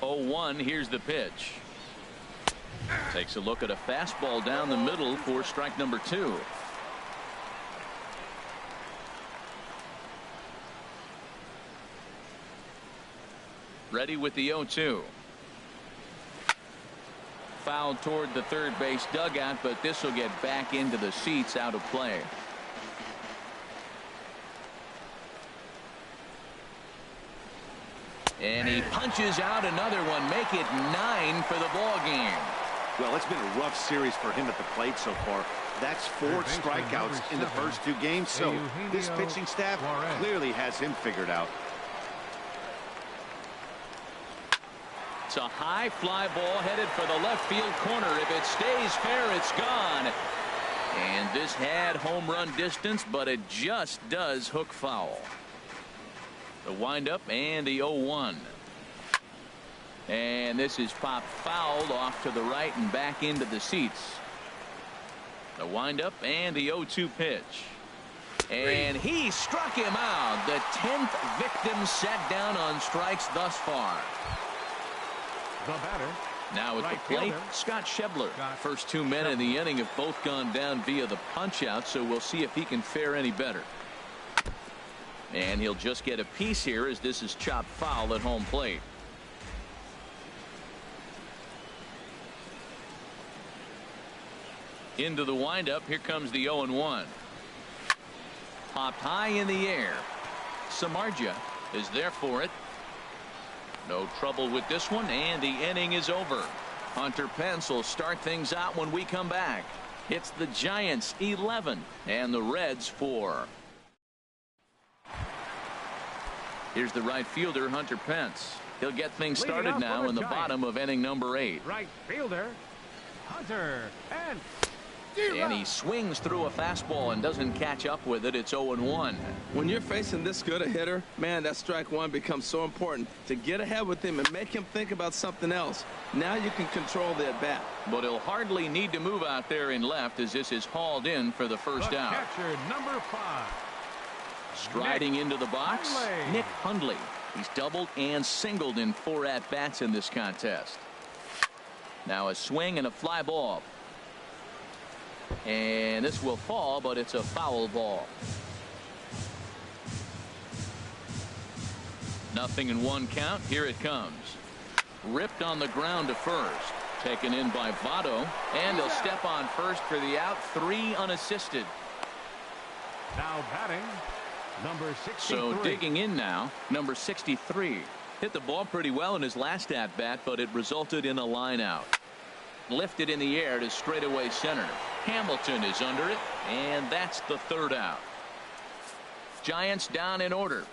Speaker 1: Oh, 1, here's the pitch. Takes a look at a fastball down the middle for strike number 2. Ready with the 0-2. Foul toward the third base dugout, but this will get back into the seats out of play. And he punches out another one, make it 9 for the ball game.
Speaker 4: Well, it's been a rough series for him at the plate so far. That's 4 strikeouts in the first 2 games, so this pitching staff clearly has him figured out.
Speaker 1: It's a high fly ball headed for the left field corner. If it stays fair, it's gone. And this had home run distance, but it just does hook foul. The windup and the 0-1. And this is popped fouled off to the right and back into the seats. The windup and the 0-2 pitch. And he struck him out. The 10th victim set down on strikes thus far.
Speaker 3: The batter.
Speaker 1: Now at the plate, Scott Schebler. First 2 men in the inning have both gone down via the punch out, so we'll see if he can fare any better. And he'll just get a piece here as this is chopped foul at home plate. Into the windup. Here comes the 0-1. Popped high in the air. Samardzija is there for it. No trouble with this one, and the inning is over. Hunter Pence will start things out when we come back. It's the Giants 11 and the Reds 4. Here's the right fielder, Hunter Pence. He'll get things started now in the bottom of inning number 8.
Speaker 3: Right fielder, Hunter,
Speaker 1: and he swings through a fastball and doesn't catch up with it. It's 0-1.
Speaker 2: When you're facing this good a hitter, man, that strike 1 becomes so important to get ahead with him and make him think about something else. Now you can control the at bat.
Speaker 1: But he'll hardly need to move out there in left as this is hauled in for the first out.
Speaker 3: Catcher number 5.
Speaker 1: Striding into the box, Nick Hundley. He's doubled and singled in 4 at-bats in this contest. Now a swing and a fly ball. And this will fall, but it's a foul ball. 0-1 count. Here it comes. Ripped on the ground to first. Taken in by Votto. And he'll step on first for the out. 3 unassisted.
Speaker 3: Now batting, number 63.
Speaker 1: So digging in now, number 63. Hit the ball pretty well in his last at-bat, but it resulted in a line out. Lifted in the air to straightaway center. Hamilton is under it, and that's the 3rd out. Giants down in order.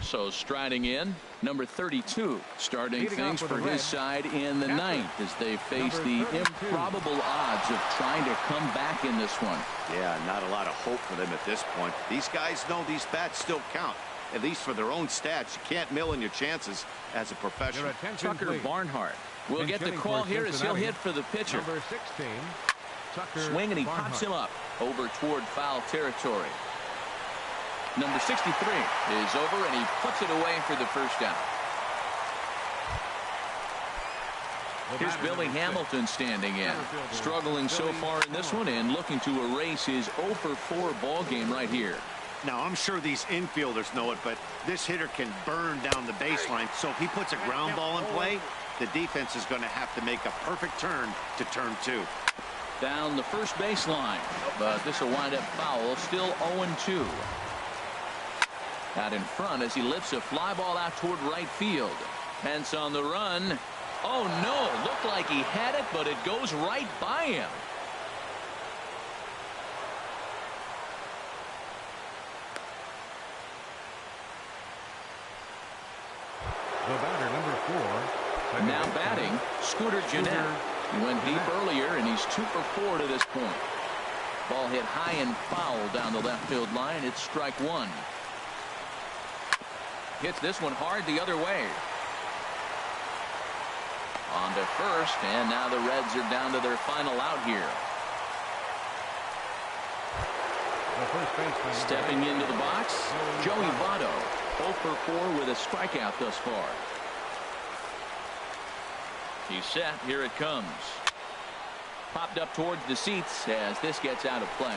Speaker 1: So striding in, number 32, starting things for his side in the 9th as they face the improbable odds of trying to come back in this one.
Speaker 4: Yeah, not a lot of hope for them at this point. These guys know these bats still count. At least for their own stats, you can't mill in your chances as a professional.
Speaker 1: Tucker Barnhart will get the call here as he'll hit for the pitcher.
Speaker 3: Number 16, Tucker
Speaker 1: Swing, and he
Speaker 3: Barnhart.
Speaker 1: pops him up over toward foul territory. Number 63 is over, and he puts it away for the first down. Here's Billy Hamilton standing in. Struggling so far in this one and looking to erase his 0 for 4 ball game right here.
Speaker 4: Now, I'm sure these infielders know it, but this hitter can burn down the baseline. So if he puts a ground ball in play, the defense is going to have to make a perfect turn to turn 2.
Speaker 1: Down the first baseline, but this will wind up foul. Still 0-2. Out in front as he lifts a fly ball out toward right field. Pence on the run. Oh no, looked like he had it, but it goes right by him.
Speaker 3: The batter, number 4.
Speaker 1: Now batting, Scooter Gennett. He went deep earlier, and he's 2 for 4 to this point. Ball hit high and foul down the left field line. It's strike 1. Hits this one hard the other way. On to first, and now the Reds are down to their final out here. Stepping into the box, Joey Votto, 0 for 4 with a strikeout thus far. He's set. Here it comes. Popped up towards the seats as this gets out of play.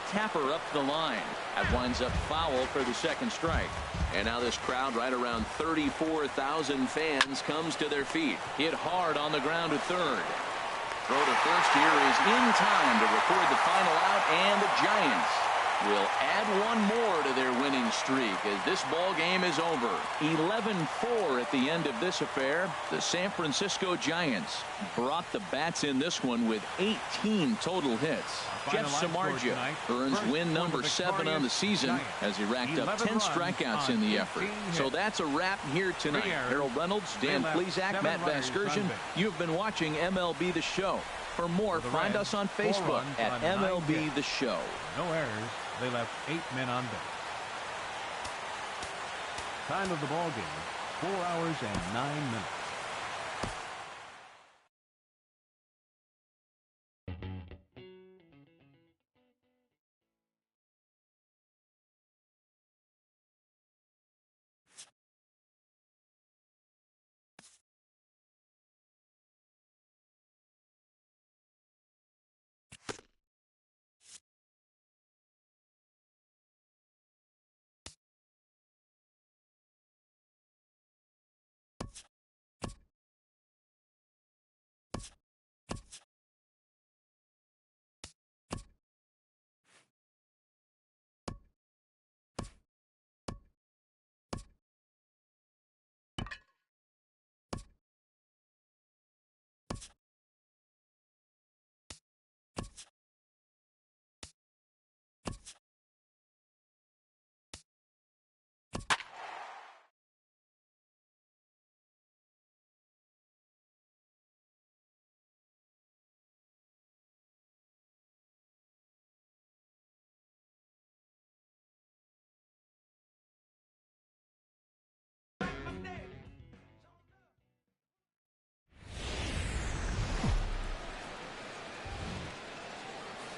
Speaker 1: Tapper up the line. That winds up foul for the second strike. And now this crowd, right around 34,000 fans, comes to their feet. Hit hard on the ground to third. Throw to first here is in time to record the final out, and the Giants will add one more to their winning streak as this ball game is over. 11-4 at the end of this affair. The San Francisco Giants brought the bats in this one with 18 total hits. Jeff Samardzija earns win number 7 on the season as he racked up 10 strikeouts in the effort. So that's a wrap here tonight. Harold Reynolds, Dan Plesac, Matt Vasgersian. You've been watching MLB The Show. For more, find us on Facebook at MLB The Show.
Speaker 3: No errors. They left 8 men on base. Time of the ball game, 4 hours and 9 minutes.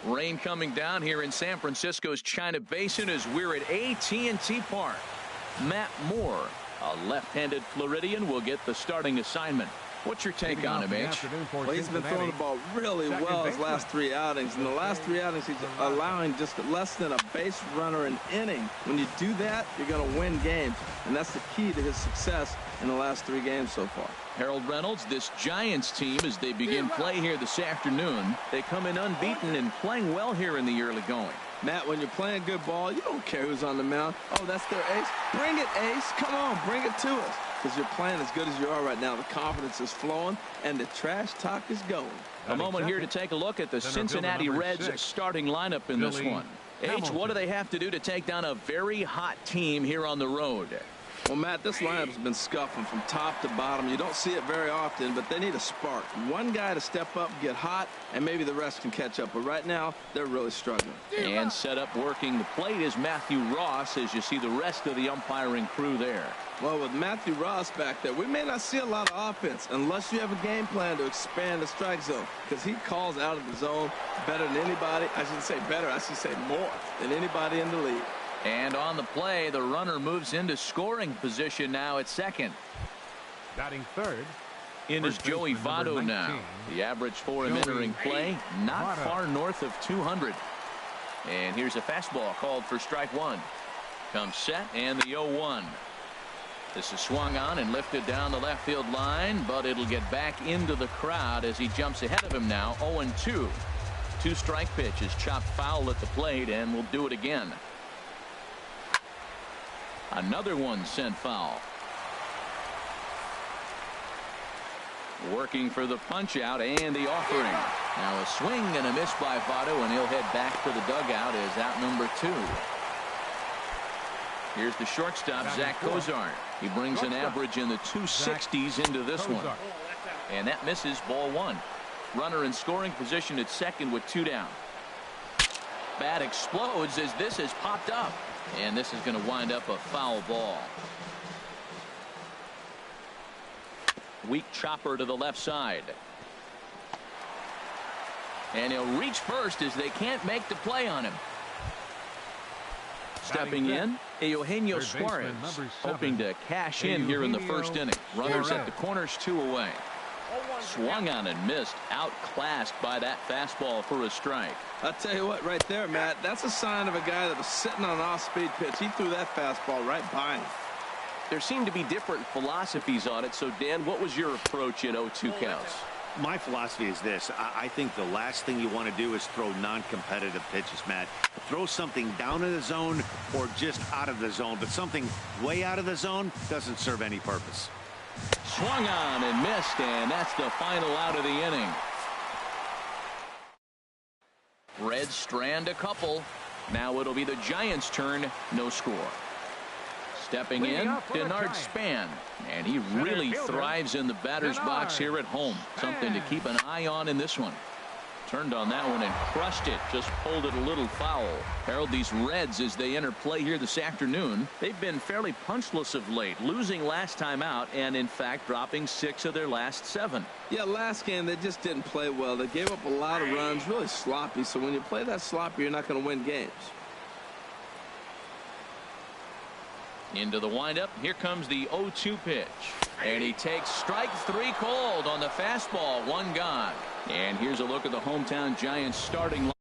Speaker 1: Rain coming down here in San Francisco's China Basin as we're at AT&T Park. Matt Moore, a left-handed Floridian, will get the starting assignment. What's your take on him, H?
Speaker 2: Well, he's been throwing the ball really well his last 3 outings. In the last 3 outings, he's allowing just less than a base runner an inning. When you do that, you're going to win games, and that's the key to his success in the last 3 games so far.
Speaker 1: Harold Reynolds, this Giants team, as they begin play here this afternoon, they come in unbeaten and playing well here in the early going.
Speaker 2: Matt, when you're playing good ball, you don't care who's on the mound. Oh, that's their ace. Bring it, ace. Come on, bring it to us. Because you're playing as good as you are right now. The confidence is flowing, and the trash talk is going.
Speaker 1: A moment here to take a look at the Cincinnati Reds starting lineup in this one. H, what do they have to do to take down a very hot team here on the road?
Speaker 2: Well, Matt, this lineup's been scuffing from top to bottom. You don't see it very often, but they need a spark. One guy to step up, get hot, and maybe the rest can catch up. But right now, they're really struggling.
Speaker 1: And set up working the plate is Matthew Ross, as you see the rest of the umpiring crew there.
Speaker 2: Well, with Matthew Ross back there, we may not see a lot of offense unless you have a game plan to expand the strike zone, because he calls out of the zone better than anybody. I shouldn't say better, I should say more than anybody in the league.
Speaker 1: And on the play, the runner moves into scoring position now at second.
Speaker 3: Batting third.
Speaker 1: In is Joey Votto now. The average for him entering play, not far north of 200. And here's a fastball called for strike one. Comes set and the 0-1. This is swung on and lifted down the left field line, but it'll get back into the crowd as he jumps ahead of him now. 0-2. Two-strike pitch is chopped foul at the plate, and will do it again. Another one sent foul. Working for the punch out and the offering. Now a swing and a miss by Votto, and he'll head back to the dugout as out number 2. Here's the shortstop, Zach Cozart. He brings an average in the 260s into this one. And that misses, ball 1. Runner in scoring position at second with 2 down. Bat explodes as this has popped up. And this is going to wind up a foul ball. Weak chopper to the left side. And he'll reach first as they can't make the play on him. Stepping in, Eugenio Suarez, hoping to cash in here in the first inning. Runners at the corners, 2 away. Swung on and missed, outclassed by that fastball for a strike.
Speaker 2: I'll tell you what, right there, Matt, that's a sign of a guy that was sitting on an off-speed pitch. He threw that fastball right by him.
Speaker 5: There seem to be different philosophies on it. So, Dan, what was your approach in 0-2 counts?
Speaker 4: My philosophy is this. I think the last thing you want to do is throw non-competitive pitches, Matt. Throw something down in the zone or just out of the zone, but something way out of the zone doesn't serve any purpose.
Speaker 1: Swung on and missed, and that's the final out of the inning. Reds strand a couple. Now it'll be the Giants' turn. No score. Stepping in, Denard Span. And he really thrives in the batter's box here at home. Something to keep an eye on in this one. Turned on that one and crushed it. Just pulled it a little foul. Harold, these Reds, as they enter play here this afternoon, they've been fairly punchless of late, losing last time out and, in fact, dropping 6 of their last 7.
Speaker 2: Yeah, last game they just didn't play well. They gave up a lot of runs, really sloppy. So when you play that sloppy, you're not going to win games.
Speaker 1: Into the windup. Here comes the 0-2 pitch. And he takes strike 3 cold on the fastball. 1 gone. And here's a look at the hometown Giants starting